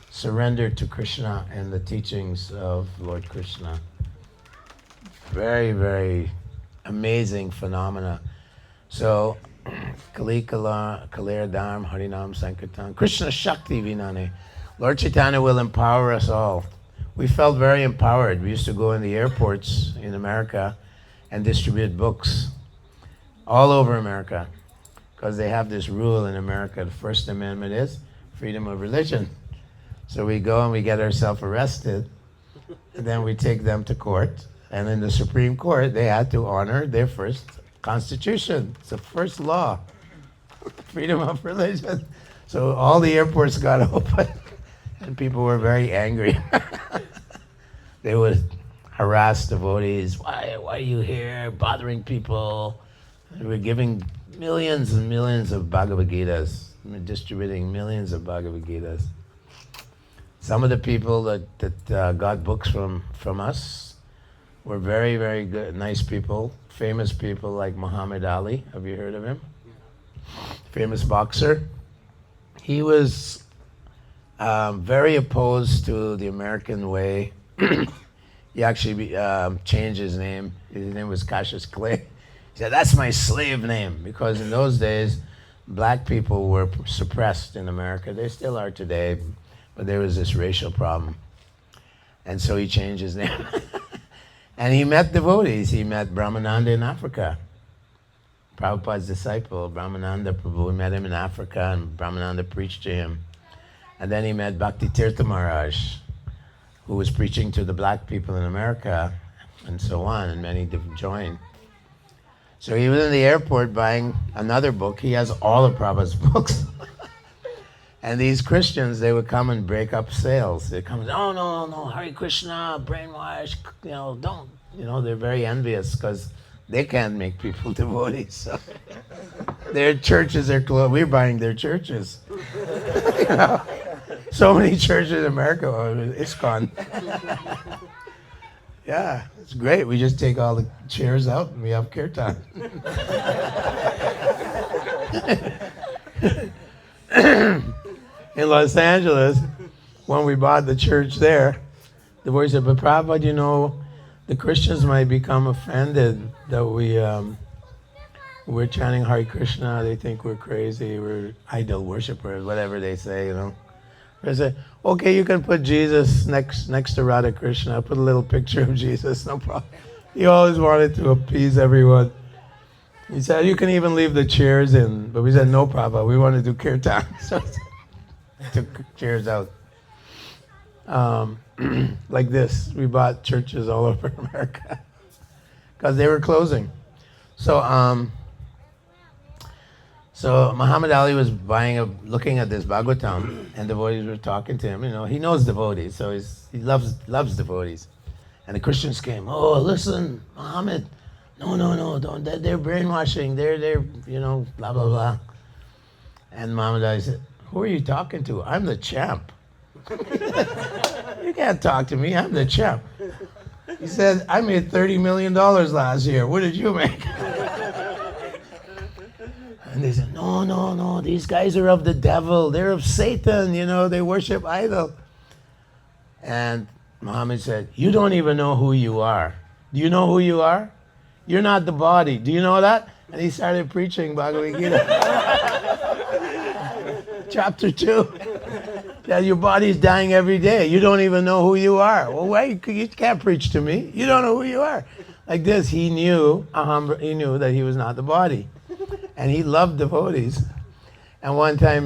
A: surrendered to Krishna and the teachings of Lord Krishna. Very amazing phenomena. So, Kali Kalir Dharm Harinam Sankirtan Krishna Shakti Vinane. Lord Chaitanya will empower us all. We felt very empowered. We used to go in the airports in America and distribute books all over America, because they have this rule in America. The First Amendment is freedom of religion. So we go and we get ourselves arrested, and then we take them to court. And in the Supreme Court, they had to honor their first constitution. It's the first law, freedom of religion. So all the airports got open, and people were very angry. They would harass devotees. Why are you here bothering people? And we were giving millions and millions of Bhagavad Gitas, distributing millions of Bhagavad Gitas. Some of the people that got books from us were very, very good, nice people, famous people like Muhammad Ali. Have you heard of him? Famous boxer. He was very opposed to the American way. He actually changed his name. His name was Cassius Clay. He said, that's my slave name, because in those days, black people were suppressed in America. They still are today, but there was this racial problem. And so he changed his name. And he met devotees. He met Brahmananda in Africa. Prabhupada's disciple, Brahmananda Prabhu, met him in Africa, and Brahmananda preached to him. And then he met Bhakti Tirtha Maharaj, who was preaching to the black people in America, and so on, and many joined. So he was in the airport buying another book. He has all of Prabhupada's books. And these Christians, they would come and break up sales. They'd come and say, oh, no, Hare Krishna, brainwash, don't. They're very envious because they can't make people devotees. So their churches are closed. We're buying their churches. So many churches in America, ISKCON. Yeah, it's great. We just take all the chairs out and we have kirtan. In Los Angeles, when we bought the church there, the boy said, but Prabhupada, the Christians might become offended that we're chanting Hare Krishna. They think we're crazy, we're idol worshippers, whatever they say, I said, okay, you can put Jesus next to Radha Krishna. Put a little picture of Jesus, no problem. He always wanted to appease everyone. He said, you can even leave the chairs in. But we said, no problem. We want to do kirtan. So took chairs out. Like this. We bought churches all over America because they were closing. So Muhammad Ali was looking at this Bhagavatam, and devotees were talking to him. He knows devotees, so he loves devotees. And the Christians came, oh, listen, Muhammad, no, don't. They're brainwashing. They're blah, blah, blah. And Muhammad Ali said, who are you talking to? I'm the champ. You can't talk to me. I'm the champ. He said, I made $30 million last year. What did you make? And they said, no, these guys are of the devil. They're of Satan, they worship idol. And Muhammad said, you don't even know who you are. Do you know who you are? You're not the body. Do you know that? And he started preaching Bhagavad Gita. Chapter 2. Yeah, your body's dying every day. You don't even know who you are. Well, why? You can't preach to me. You don't know who you are. Like this, he knew that he was not the body. And he loved devotees. And one time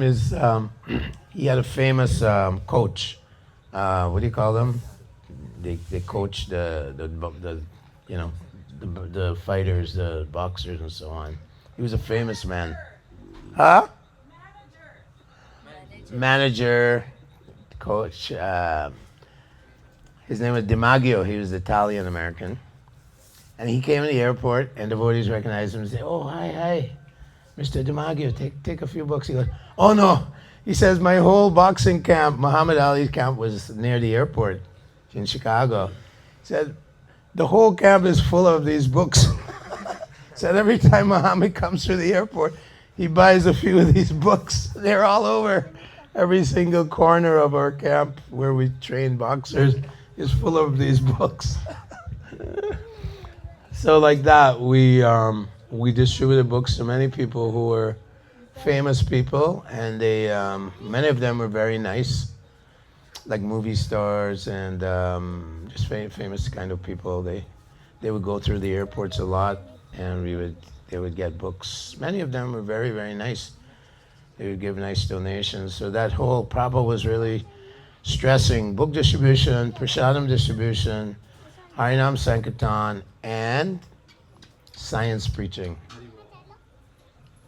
A: he had a famous coach. What do you call them? They coach the fighters, the boxers, and so on. He was a famous man. Huh? Manager, coach. His name was DiMaggio. He was Italian American. And he came to the airport, and devotees recognized him and said, oh, hi, Mr. DiMaggio, take a few books. He goes, oh, no. He says, my whole boxing camp, Muhammad Ali's camp, was near the airport in Chicago. He said, the whole camp is full of these books. He said, every time Muhammad comes through the airport, he buys a few of these books. They're all over. Every single corner of our camp where we train boxers is full of these books. So like that, we distributed books to many people who were famous people, and they many of them were very nice, like movie stars and just famous kind of people. They They would go through the airports a lot, and they would get books. Many of them were very, very nice. They would give nice donations. So that whole Prabhupada was really stressing book distribution, prasadam distribution, harinam sankirtan, and science preaching.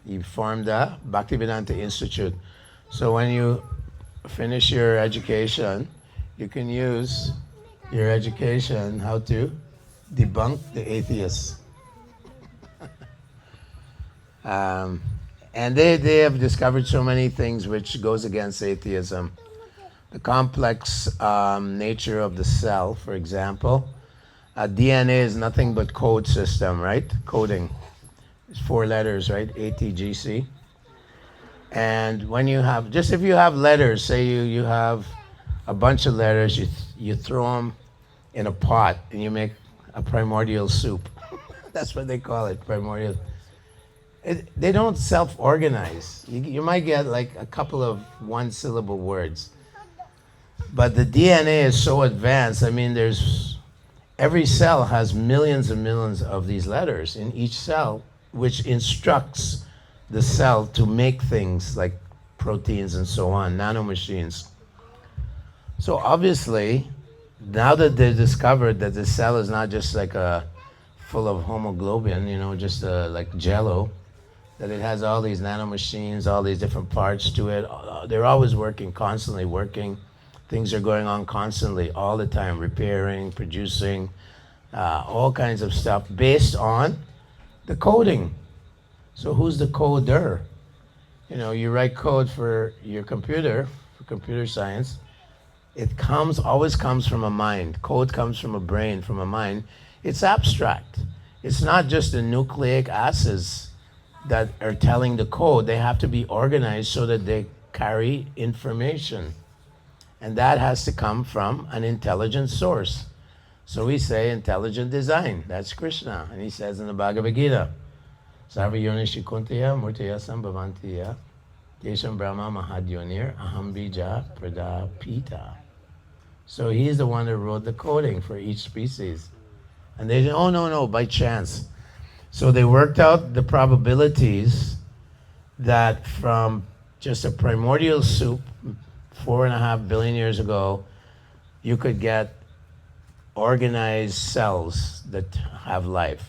A: He formed the Bhaktivedanta Institute. So when you finish your education, you can use your education how to debunk the atheists. And they have discovered so many things which goes against atheism. The complex nature of the cell, for example. DNA is nothing but code system, right? Coding. It's 4 letters, right? ATGC. And when you have, just if you have letters, say you have a bunch of letters, you throw them in a pot and you make a primordial soup. That's what they call it, primordial. They don't self-organize. You might get like a couple of one-syllable words. But the DNA is so advanced. I mean, every cell has millions and millions of these letters in each cell, which instructs the cell to make things like proteins and so on, nanomachines. So obviously, now that they discovered that the cell is not just like full of hemoglobin, just like jello, that it has all these nanomachines, all these different parts to it. They're always working, constantly working. Things are going on constantly, all the time, repairing, producing, all kinds of stuff based on the coding. So who's the coder? You write code for your computer, for computer science. It always comes from a mind. Code comes from a brain, from a mind. It's abstract. It's not just the nucleic acids that are telling the code. They have to be organized so that they carry information. And that has to come from an intelligent source. So we say intelligent design. That's Krishna. And he says in the Bhagavad Gita, Sarva Yonishi Kuntiya Murtiya Sambhavantiya Desham Brahma Mahadyonir Aham Bija Pradapita. So he's the one that wrote the coding for each species. And they said, oh, no, by chance. So they worked out the probabilities that from just a primordial soup 4.5 billion years ago, you could get organized cells that have life.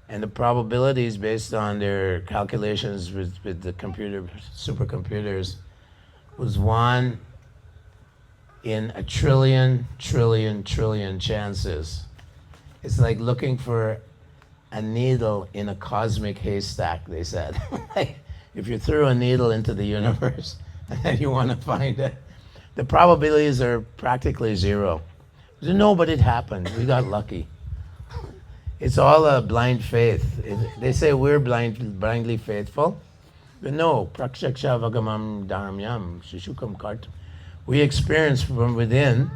A: And the probabilities based on their calculations with the supercomputers was 1 in a trillion chances. It's like looking for a needle in a cosmic haystack, they said. If you threw a needle into the universe and then you want to find it, the probabilities are practically 0. No, but it happened. We got lucky. It's all a blind faith. They say we're blindly faithful. But no, prakshaksha vagamam dharamyam shishukam kartam. We experience from within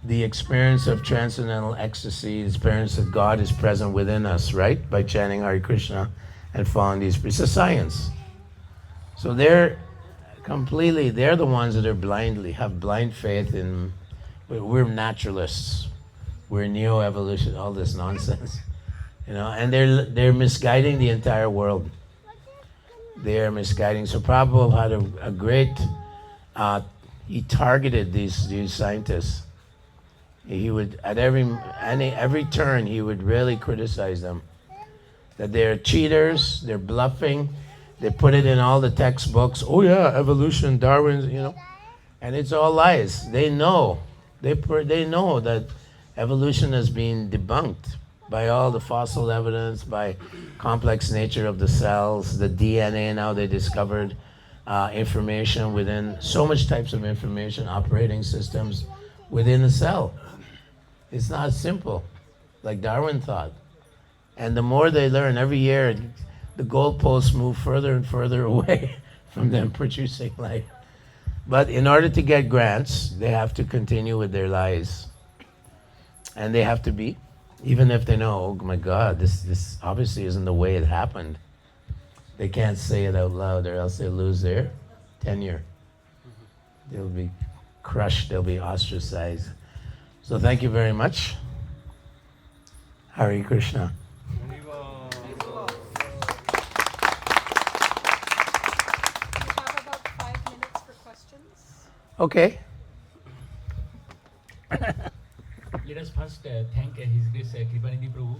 A: the experience of transcendental ecstasy, the experience that God is present within us, right? By chanting Hare Krishna and following these. It's a science. So they're the ones that are have blind faith in, we're naturalists. We're neo-evolution, all this nonsense. And they're misguiding the entire world. They are misguiding. So Prabhupada had a great, he targeted these scientists. He would, at every turn, he would really criticize them. That they're cheaters, they're bluffing, they put it in all the textbooks. Oh yeah, evolution, Darwin, and it's all lies. They know that evolution has been debunked by all the fossil evidence, by complex nature of the cells, the DNA. Now they discovered information within, so much types of information, operating systems within the cell. It's not simple, like Darwin thought. And the more they learn, every year, the goalposts move further and further away from them producing life. But in order to get grants, they have to continue with their lies. And they have to be, even if they know, oh my God, this obviously isn't the way it happened. They can't say it out loud or else they'll lose their tenure. They'll be crushed, they'll be ostracized. So thank you very much. Hare Krishna.
B: We have about 5 minutes for questions.
A: Okay.
C: Let us first thank His Grace Kripanidhi Prabhu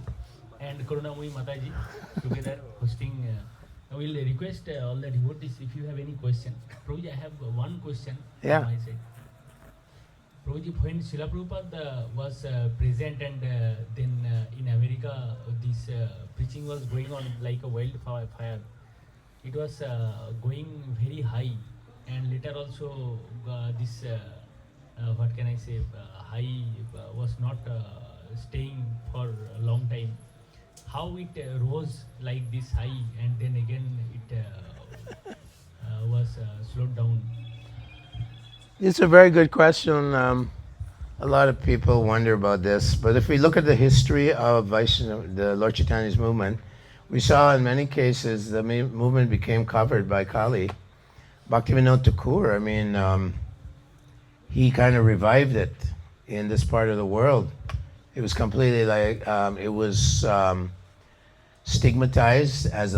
C: and Karunamui Mataji together hosting. I will request all the devotees if you have any question. Prabhuji, I have one question
A: Yeah.
C: from my side. Prabhuji, when Srila Prabhupada was present and then in America this preaching was going on like a wildfire. It was going very high, and later also this what can I say, high was not staying for a long time. How it rose like this high and then again it was slowed down?
A: It's a very good question. A lot of people wonder about this, but if we look at the history of Vaishnava, the Lord Chaitanya's movement, we saw in many cases the movement became covered by Kali. Bhaktivinoda Thakur, I mean, he kind of revived it in this part of the world. It was completely like, it was stigmatized as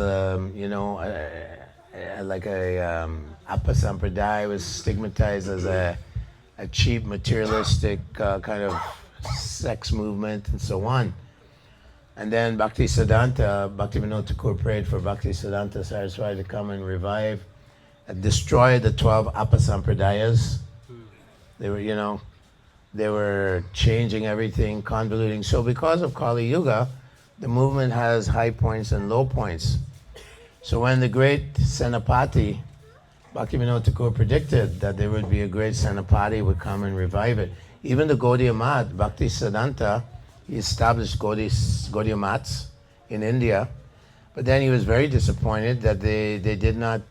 A: like a Appa Sampradaya. It was stigmatized as a cheap, materialistic kind of sex movement and so on. And then Bhakti Siddhanta, Bhaktivinoda Thakur prayed for Bhakti Siddhanta Saraswati to come and revive, destroy the 12 Appa Sampradayas. They were, they were changing everything, convoluting. So because of Kali Yuga, the movement has high points and low points. So when the great Senapati, Bhaktivinoda Thakur predicted that there would be a great Senapati would come and revive it. Even the Gaudiya Math, Bhakti Siddhanta, he established Gaudiya Maths in India, but then he was very disappointed that they did not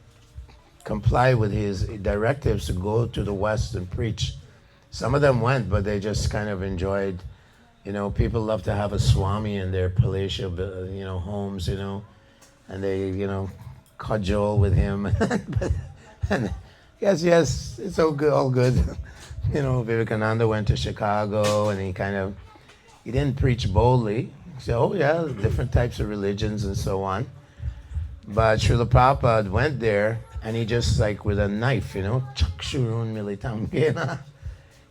A: comply with his directives to go to the West and preach. Some of them went, but they just kind of enjoyed, people love to have a Swami in their palatial, homes, and they, cajole with him. and yes, it's all good. Vivekananda went to Chicago and he didn't preach boldly. He said, oh yeah, different types of religions and so on. But Srila Prabhupada went there and he just like with a knife, chakshurun militam kena.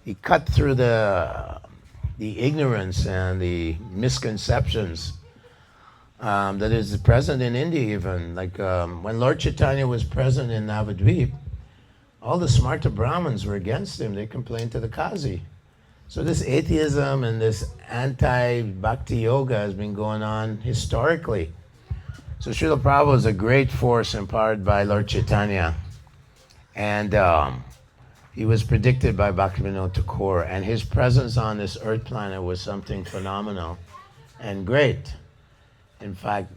A: He cut through the ignorance and the misconceptions that is present in India even. Like when Lord Chaitanya was present in Navadvip, all the Smarta Brahmins were against him. They complained to the Kazi. So this atheism and this anti-bhakti yoga has been going on historically. So Srila Prabhupada is a great force empowered by Lord Chaitanya. And he was predicted by Bhaktivinoda Thakur, and his presence on this earth planet was something phenomenal and great. In fact,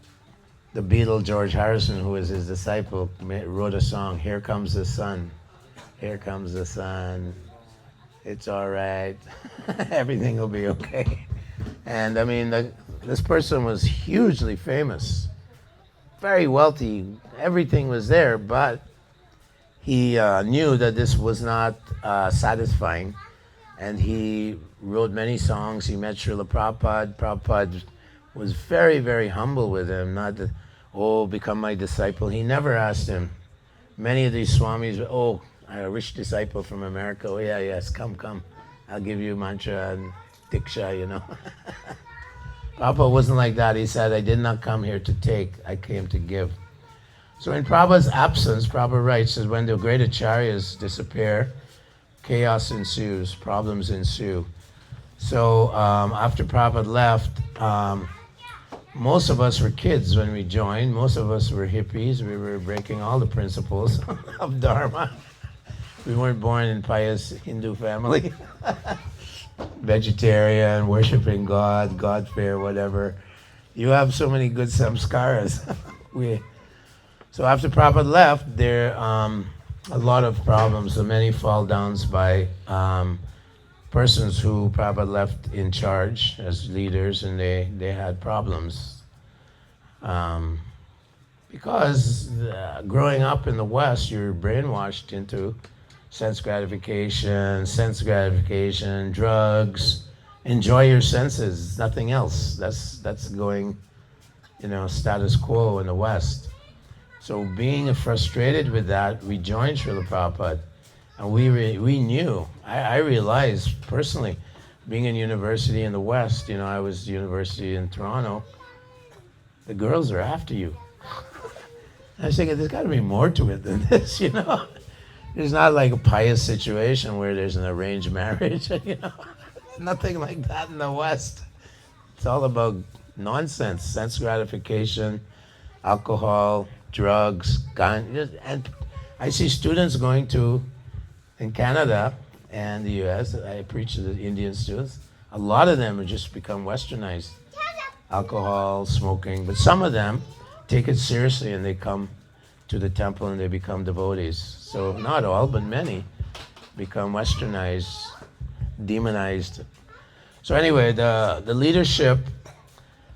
A: the Beatle George Harrison, who was his disciple, wrote a song, "Here Comes the Sun, Here Comes the Sun, it's all right, everything will be okay." And I mean, this person was hugely famous, very wealthy, everything was there, but he knew that this was not satisfying, and he wrote many songs. He met Srila Prabhupada. Prabhupada was very, very humble with him, not that, oh, become my disciple. He never asked him. Many of these swamis, oh, a rich disciple from America, oh yeah, yes, come, I'll give you mantra and diksha, Prabhupada wasn't like that. He said, I did not come here to take, I came to give. So in Prabhupada's absence, Prabhupada writes that when the great acharyas disappear, chaos ensues, problems ensue. So after Prabhupada left, most of us were kids when we joined. Most of us were hippies. We were breaking all the principles of Dharma. We weren't born in pious Hindu family. Vegetarian, worshiping God, God fear, whatever. You have so many good samskaras. So after Prabhupada left, there a lot of problems, so many fall downs by persons who Prabhupada left in charge as leaders, and they had problems. Because growing up in the West, you're brainwashed into sense gratification, drugs, enjoy your senses, nothing else. That's going, status quo in the West. So being frustrated with that, we joined Srila Prabhupada, and we knew. I realized personally, being in university in the West, I was university in Toronto. The girls are after you. I was thinking, there's got to be more to it than this, There's not like a pious situation where there's an arranged marriage, Nothing like that in the West. It's all about nonsense, sense gratification, alcohol, drugs, gun. And I see students going in Canada and the US, I preach to the Indian students, a lot of them have just become westernized. Alcohol, smoking, but some of them take it seriously and they come to the temple and they become devotees. So not all, but many become westernized, demonized. So anyway, the leadership,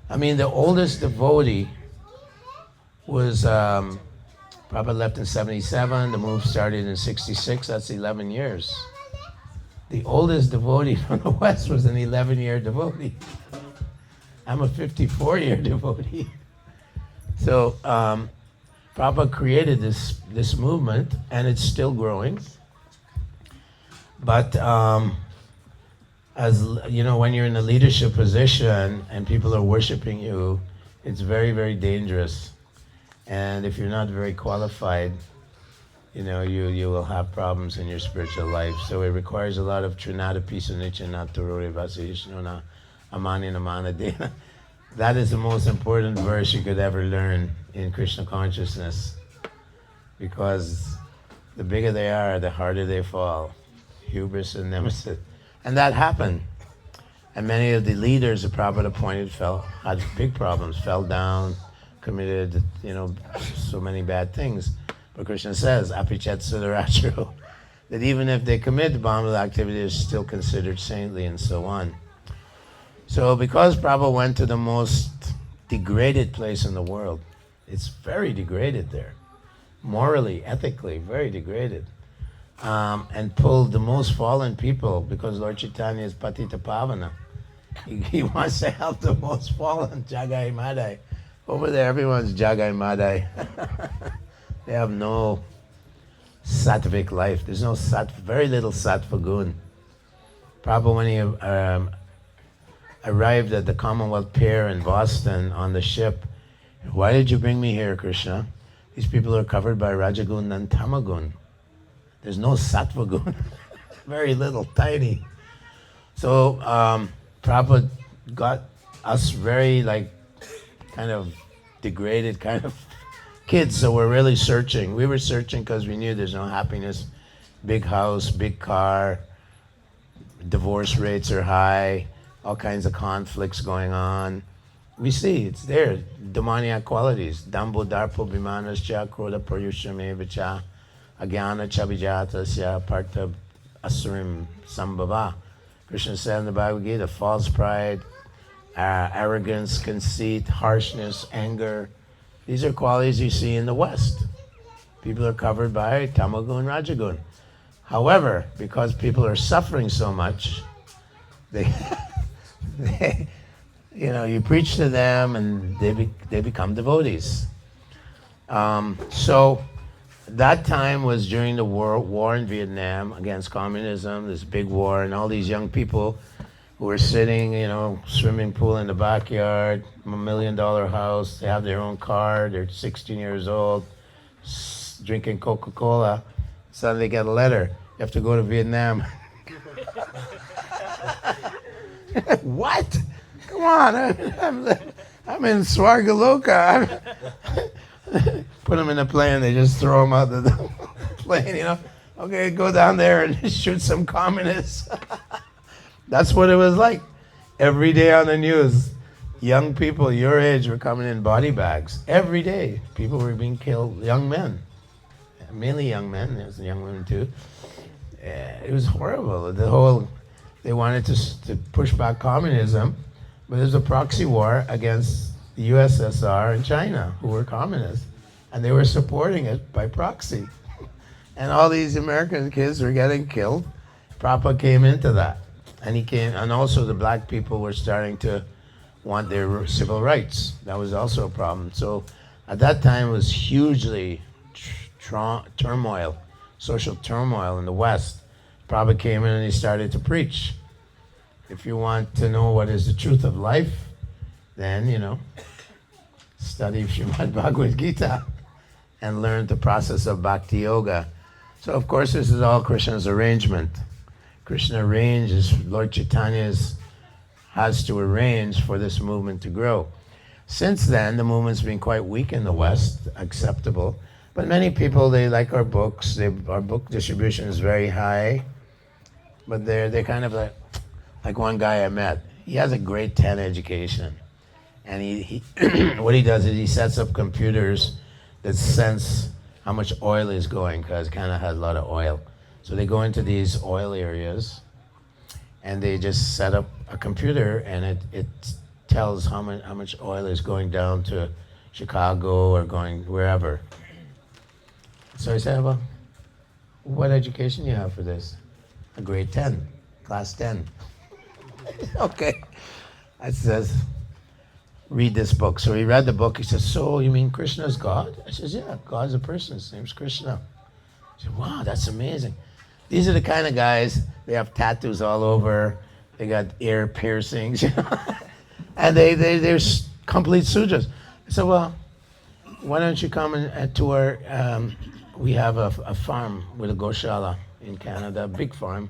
A: the oldest devotee was, Prabhupada left in 77, the move started in 66, that's 11 years. The oldest devotee from the West was an 11-year devotee. I'm a 54-year devotee. So Prabhupada created this movement, and it's still growing. But as when you're in a leadership position and people are worshiping you, it's very, very dangerous. And if you're not very qualified, you will have problems in your spiritual life. So it requires a lot of trinata pisanicha naturore vasishnona amani namana dena. That is the most important verse you could ever learn in Krishna consciousness, because the bigger they are, the harder they fall. Hubris and nemesis. And that happened. And many of the leaders the Prabhupada appointed had big problems, fell down, committed, so many bad things. But Krishna says, apichet sudaracharo, that even if they commit abominable activity, they're still considered saintly and so on. So because Prabhupada went to the most degraded place in the world, it's very degraded there, morally, ethically, very degraded, and pulled the most fallen people, because Lord Chaitanya is Patita Pavana. He wants to help the most fallen, Jagai Madai. Over there, everyone's Jagai Madai. They have no sattvic life. There's no very little sattva gun. Prabhupada, when he arrived at the Commonwealth Pier in Boston on the ship, why did you bring me here, Krishna? These people are covered by Rajagun and Tamagun. There's no sattva gun. Very little, tiny. So Prabhupada got us very kind of degraded kind of kids, so we're really searching. We were searching because we knew there's no happiness. Big house, big car, divorce rates are high, all kinds of conflicts going on. We see, it's there, demoniac qualities. Dambo darpo bimanascha kroda paryushame vicha agyana chabijatasya parta asurim sambhava. Krishna said in the Bhagavad Gita, false pride, arrogance, conceit, harshness, anger. These are qualities you see in the West. People are covered by tamagun, rajagun. However, because people are suffering so much, you preach to them and they become devotees. So that time was during the war in Vietnam against communism, this big war, and all these young people who were sitting, swimming pool in the backyard, $1 million house, they have their own car, they're 16 years old, drinking Coca-Cola. Suddenly get a letter, you have to go to Vietnam. What? Come on, I'm in Swargaloka. Put them in a plane, they just throw them out the plane, Okay, go down there and shoot some communists. That's what it was like. Every day on the news, young people your age were coming in body bags. Every day, people were being killed, young men. Mainly young men, there's young women too. It was horrible. They wanted to push back communism, but there's a proxy war against the USSR and China, who were communists, and they were supporting it by proxy. And all these American kids were getting killed. Prabhupada came into that. And he came, and also the black people were starting to want their civil rights. That was also a problem. So at that time it was hugely turmoil, social turmoil in the West. Prabhupada came in and he started to preach. If you want to know what is the truth of life, then, study Srimad Bhagavad Gita and learn the process of Bhakti Yoga. So of course this is all Krishna's arrangement. Krishna arranges, Lord Chaitanya has to arrange for this movement to grow. Since then, the movement's been quite weak in the West, acceptable. But many people, they like our books. Our book distribution is very high. But they're kind of like one guy I met. He has a grade 10 education. And he what he does is he sets up computers that sense how much oil is going, because it kind of has a lot of oil. So they go into these oil areas and they just set up a computer, and it tells how much oil is going down to Chicago or going wherever. So I said, well, what education you have for this? A grade 10, class 10. Okay. I says, read this book. So he read the book. He says, so you mean Krishna is God? I says, yeah, God's a person. His name's Krishna. He said, wow, that's amazing. These are the kind of guys, they have tattoos all over. They got ear piercings, and they're complete sutras. I said, well, why don't you come and to our, we have a farm with a Goshala in Canada, a big farm.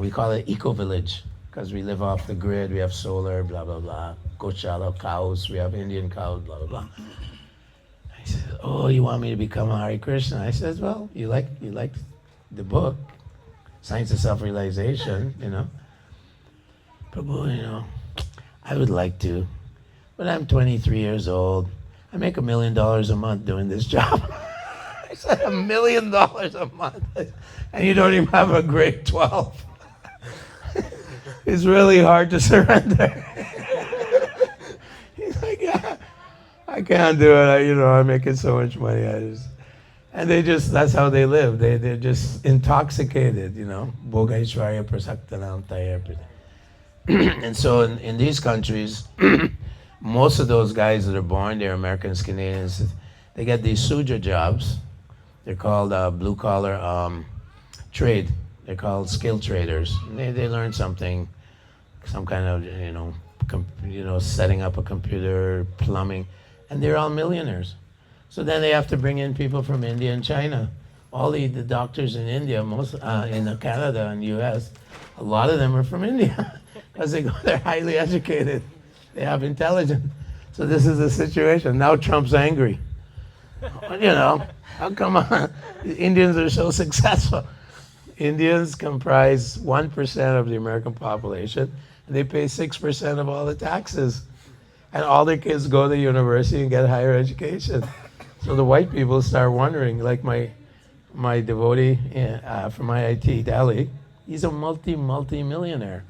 A: We call it Eco Village because we live off the grid. We have solar, blah, blah, blah. Goshala, cows. We have Indian cows, blah, blah, blah. I said, oh, you want me to become a Hare Krishna? I said, well, you like the book, Science of Self-Realization, Prabhu, I would like to, but I'm 23 years old. I make $1 million a month doing this job. I said, $1 million a month, and you don't even have a grade 12. It's really hard to surrender. He's like, yeah, I can't do it. I'm making so much money. And that's how they live. They're just intoxicated, Bhogaishwarya prasaktanam taya. And so in these countries, most of those guys that are born, they're Americans, Canadians, they get these Sudra jobs. They're called blue-collar trade. They're called skill traders. They learn something, some kind of, setting up a computer, plumbing, and they're all millionaires. So then they have to bring in people from India and China. All the doctors in India, most in Canada and US, a lot of them are from India because they're highly educated. They have intelligence. So this is the situation. Now Trump's angry. How come the Indians are so successful? Indians comprise 1% of the American population, and they pay 6% of all the taxes. And all their kids go to university and get higher education. So the white people start wondering, like my devotee from IIT Delhi, he's a multi-millionaire.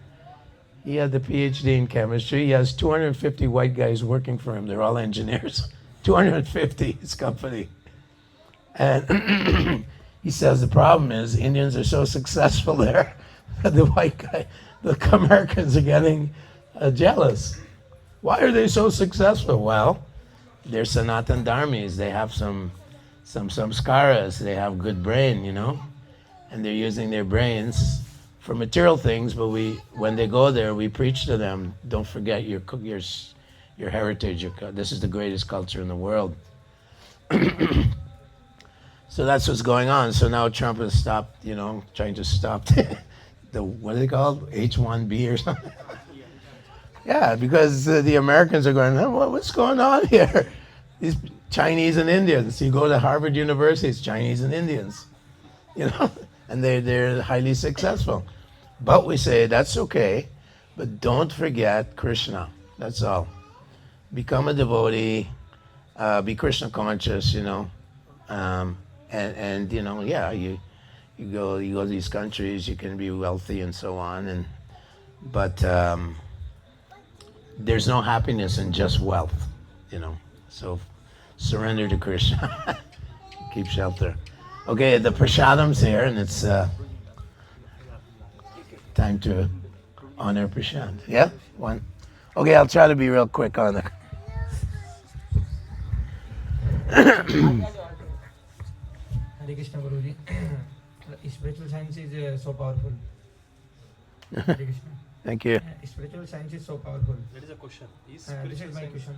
A: He had the PhD in chemistry. He has 250 white guys working for him. They're all engineers. 250, his company. And he says the problem is Indians are so successful there that the Americans are getting jealous. Why are they so successful? Well, they're Sanatan Dharmis. They have some samskaras. They have good brain, and they're using their brains for material things. But when they go there, we preach to them: don't forget your heritage. This is the greatest culture in the world. So that's what's going on. So now Trump has stopped, trying to stop the what are they called? H-1B or something. Yeah, because the Americans are going, what's going on here? These Chinese and Indians. You go to Harvard University, it's Chinese and Indians, and they're highly successful. But we say, that's okay, but don't forget Krishna. That's all. Become a devotee, be Krishna conscious, and you go to these countries, you can be wealthy and so on, but there's no happiness in just wealth, So surrender to Krishna. Keep shelter. Okay, the prasadam's here, and it's time to Honor Prashant. Yeah? One. Okay, I'll try to be real quick on it.
D: Hare Krishna Guruji. Spiritual science is so powerful. Hare Krishna.
A: Thank you.
D: Spiritual science is so powerful.
B: That is a question. Is
D: This
B: spiritual
D: is my
B: science-
D: question.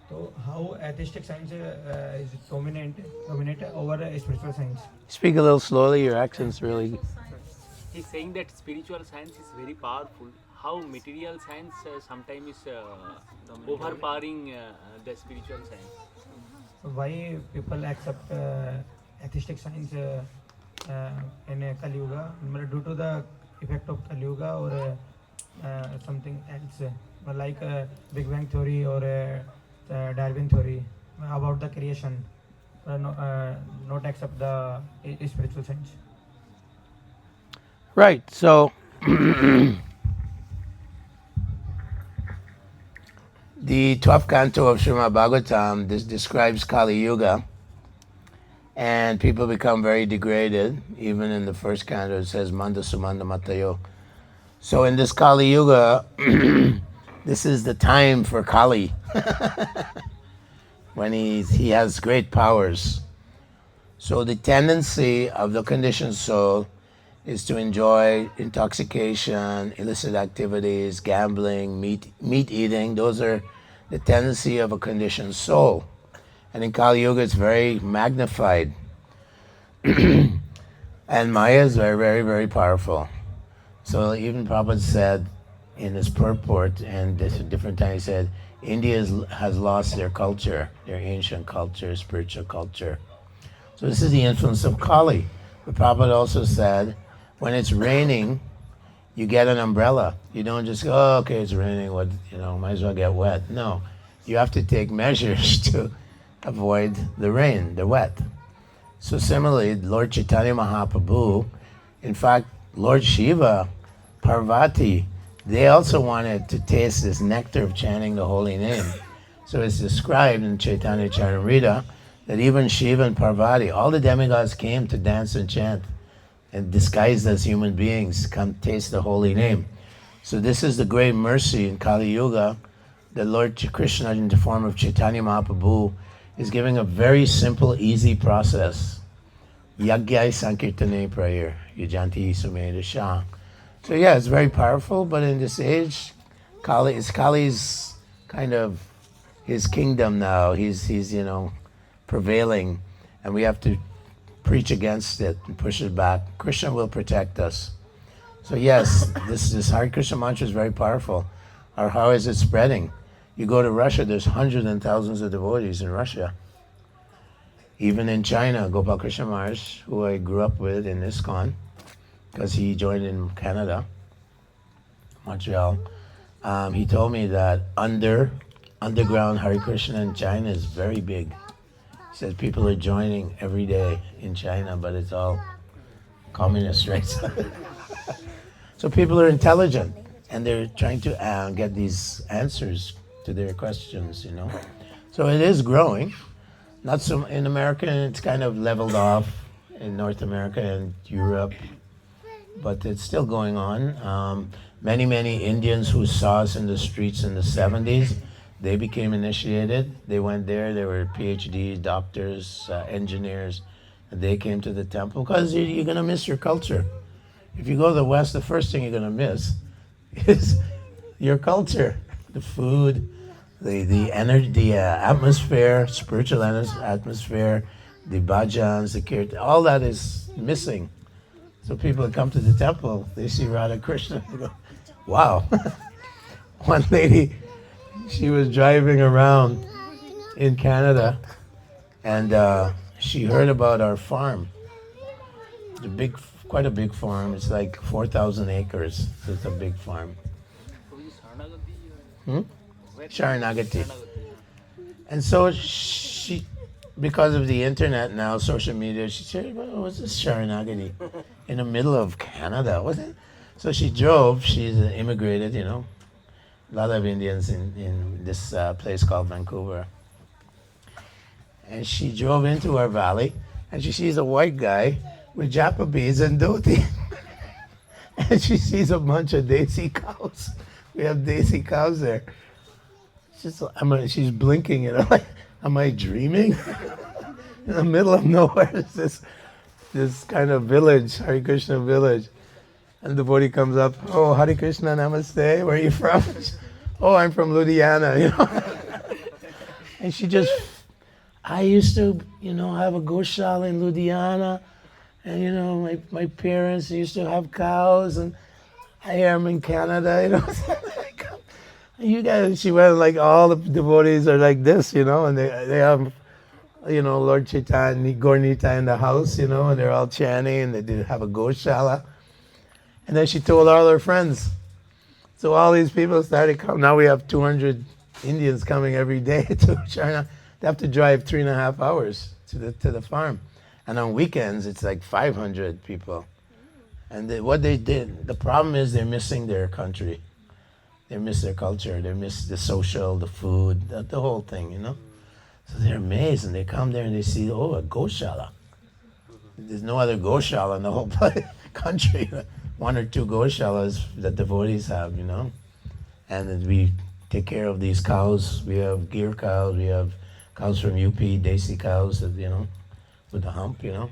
D: So how atheistic science is dominant over spiritual science?
A: Speak a little slowly, your accent's really...
C: He's saying that spiritual science is very powerful. How material science sometimes is overpowering the spiritual science.
D: Why people accept atheistic science in Kali Yuga? Due to the effect of Kali Yuga or something else, like Big Bang theory or Darwin theory about the creation, not accept the spiritual science.
A: Right, so... The 12th canto of Srimad Bhagavatam describes Kali Yuga, and people become very degraded. Even in the first canto it says Manda Sumanda Matayo. So in this Kali Yuga, this is the time for Kali, when he has great powers. So the tendency of the conditioned soul is to enjoy intoxication, illicit activities, gambling, meat eating. Those are the tendency of a conditioned soul. And in Kali Yuga, it's very magnified. And Maya is very, very, very powerful. So even Prabhupada said in his purport, and different times he said, India has lost their culture, their ancient culture, spiritual culture. So this is the influence of Kali. But Prabhupada also said, when it's raining, you get an umbrella. You don't just go, oh, okay, it's raining, might as well get wet. No, you have to take measures to avoid the rain, the wet. So similarly, Lord Chaitanya Mahaprabhu, in fact, Lord Shiva, Parvati, they also wanted to taste this nectar of chanting the holy name. So it's described in Chaitanya Charitamrita that even Shiva and Parvati, all the demigods came to dance and chant, and disguised as human beings, come taste the holy name. So this is the great mercy in Kali Yuga. The Lord Krishna, in the form of Chaitanya Mahaprabhu, is giving a very simple, easy process. Yagyai Sankirtane prayer, Yujanti Sumedha Shah. So yeah, it's very powerful, but in this age, Kali's kind of his kingdom now. He's prevailing, and we have to preach against it and push it back. Krishna will protect us. So yes, this Hare Krishna mantra is very powerful. Or how is it spreading? You go to Russia, there's hundreds and thousands of devotees in Russia. Even in China, Gopal Krishna Maharaj, who I grew up with in ISKCON, because he joined in Canada, Montreal, he told me that underground Hare Krishna in China is very big. He said people are joining every day in China, but it's all communist, right? So people are intelligent, and they're trying to get these answers to their questions, So it is growing. Not so in America, it's kind of leveled off in North America and Europe, but it's still going on. Many Indians who saw us in the streets in the 70s, they became initiated. They went there. They were PhDs, doctors, engineers. And they came to the temple because you're going to miss your culture. If you go to the West, the first thing you're going to miss is your culture, the food, the energy, the atmosphere, spiritual atmosphere, the bhajans, the kirtan, all that is missing. So people that come to the temple, they see Radha Krishna, they go, wow. One lady, she was driving around in Canada, and she heard about our farm. It's quite a big farm. It's like 4,000 acres. It's a big farm. Sharanagati. And so she, because of the internet now, social media, she said, well, what's this Sharanagati? In the middle of Canada, was it? So she drove, she's immigrated, a lot of Indians in this place called Vancouver. And she drove into our valley, and she sees a white guy with japa beads and dhoti. and she sees a bunch of desi cows. We have desi cows there. She's blinking, like, am I dreaming? In the middle of nowhere is this kind of village, Hare Krishna village. And the devotee comes up, oh, Hare Krishna, namaste, where are you from? Oh, I'm from Ludhiana, And she I used to, have a goshala in Ludhiana, and, my parents used to have cows, and I am in Canada, You guys, she went, like, all the devotees are like this, and they have, Lord Chaitanya, Gaur-Nita in the house, and they're all chanting, and they did have a goshala. And then she told all her friends. So all these people started coming. Now we have 200 Indians coming every day to China. They have to drive 3.5 hours to the farm. And on weekends, it's like 500 people. And what they did, the problem is they're missing their country. They miss their culture. They miss the social, the food, the whole thing, So they're amazed, and they come there and they see, oh, a goshala. There's no other goshala in the whole country. 1 or 2 goshalas that devotees have, And then we take care of these cows. We have Gir cows. We have cows from UP, desi cows, that, with the hump, And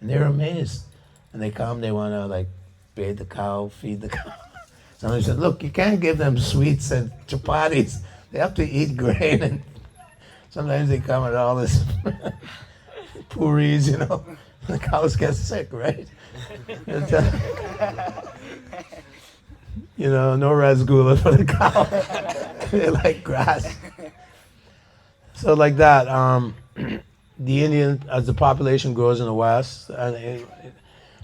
A: they're amazed. And they come, they want to, like, bathe the cow, feed the cow. Somebody said, look, you can't give them sweets and chapatis. They have to eat grain. And sometimes they come with all this puris, The cows get sick, right? No rasgulla for the cow. They like grass. So like that, the Indian, as the population grows in the West, and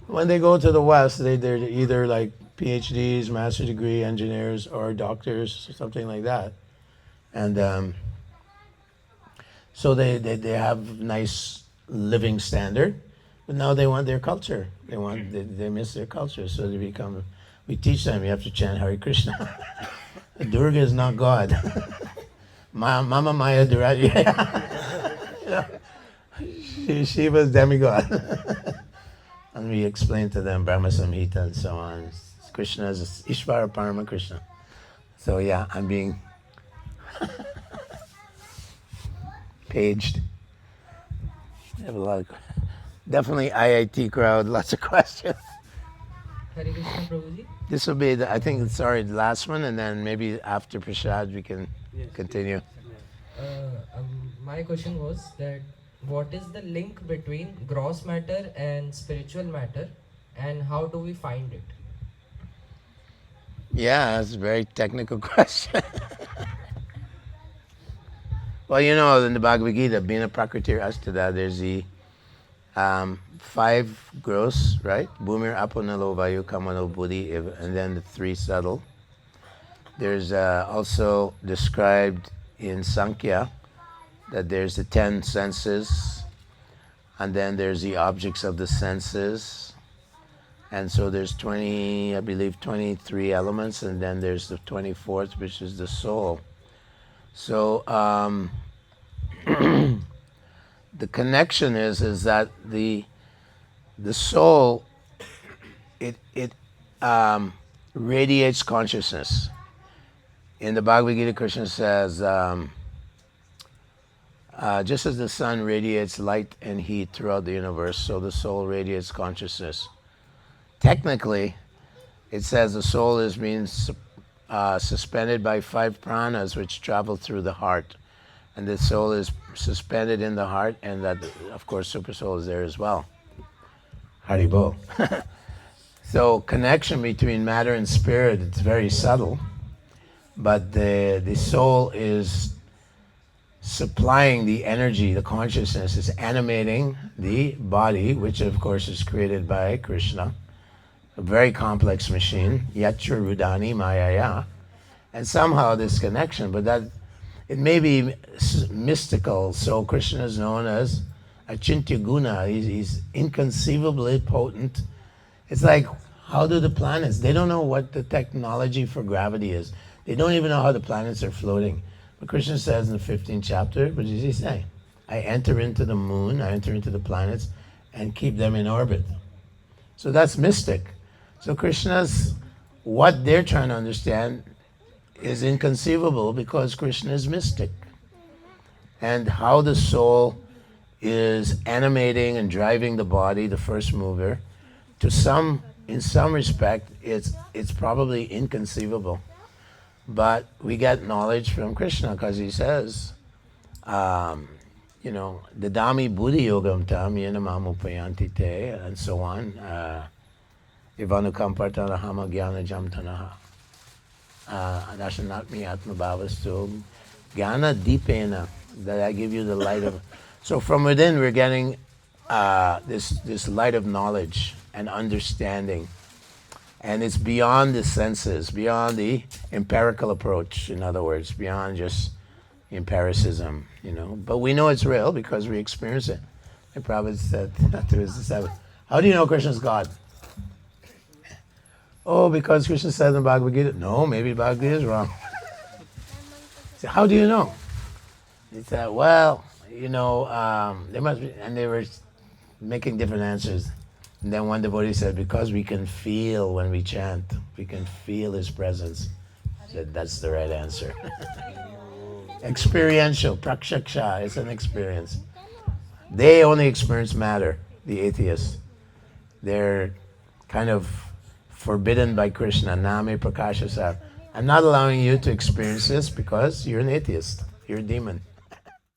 A: when they go to the West, they're either like PhDs, master's degree engineers, or doctors, or something like that. And so they have nice living standard, but now they want their culture. They miss their culture, so we teach them, you have to chant Hare Krishna. Durga is not God. Mama Maya Durga. She was demigod. And we explain to them Brahma Samhita and so on. Krishna is Ishvara Parama Krishna. So yeah, I'm being paged. I have a lot of, definitely IIT crowd, lots of questions.
E: Hare Krishna, Prabhuji.
A: This will be, the last one, and then maybe after Prasad we can continue.
E: My question was that what is the link between gross matter and spiritual matter, and how do we find it?
A: Yeah, that's a very technical question. Well, in the Bhagavad Gita, Bina Prakritir Astada, there's the 5 gross, right? Bhumir Aponalo Vayu Kamano Buddhi, and then the 3 subtle. There's also described in Sankhya that there's the 10 senses, and then there's the objects of the senses. And so there's 23 elements, and then there's the 24th, which is the soul. So the connection is that the soul, it radiates consciousness. In the Bhagavad Gita, Krishna says, just as the sun radiates light and heat throughout the universe, so the soul radiates consciousness. Technically, it says the soul is being suspended by 5 pranas which travel through the heart. And the soul is suspended in the heart, and that, of course, super soul is there as well. Haribol. So connection between matter and spirit, it's very subtle, but the soul is supplying the energy, the consciousness is animating the body, which of course is created by Krishna, a very complex machine, yatra rudani mayaya, and somehow this connection, but that it may be mystical. So Krishna is known as Achintya Guna. He's inconceivably potent. It's like, how do the planets, they don't know what the technology for gravity is. They don't even know how the planets are floating. But Krishna says in the 15th chapter, what does he say? I enter into the moon, I enter into the planets, and keep them in orbit. So that's mystic. So Krishna's, what they're trying to understand is inconceivable because Krishna is mystic. And how the soul is animating and driving the body, the first mover, in some respect, it's probably inconceivable. But we get knowledge from Krishna because he says, Dadami buddhi yogam tam yena mam upayanti te, and so on. Ivanukampartana hama jnana jamtanaha. Adashanatmi atma bhavastu. Jnana deepena, that I give you the light of. So from within we're getting this light of knowledge and understanding. And it's beyond the senses, beyond the empirical approach, in other words, beyond just empiricism, But we know it's real because we experience it. The Prabhupada said to his disciples, how do you know Krishna's God? Oh, because Krishna said in the Bhagavad Gita. No, maybe the Bhagavad Gita is wrong. He said, how do you know? He said, well, there must be, and they were making different answers. And then one devotee said, because we can feel when we chant, we can feel his presence. I said, that's the right answer. Experiential, prakshaksha, it's an experience. They only experience matter, the atheists. They're kind of forbidden by Krishna, name prakashasa. I'm not allowing you to experience this because you're an atheist, you're a demon.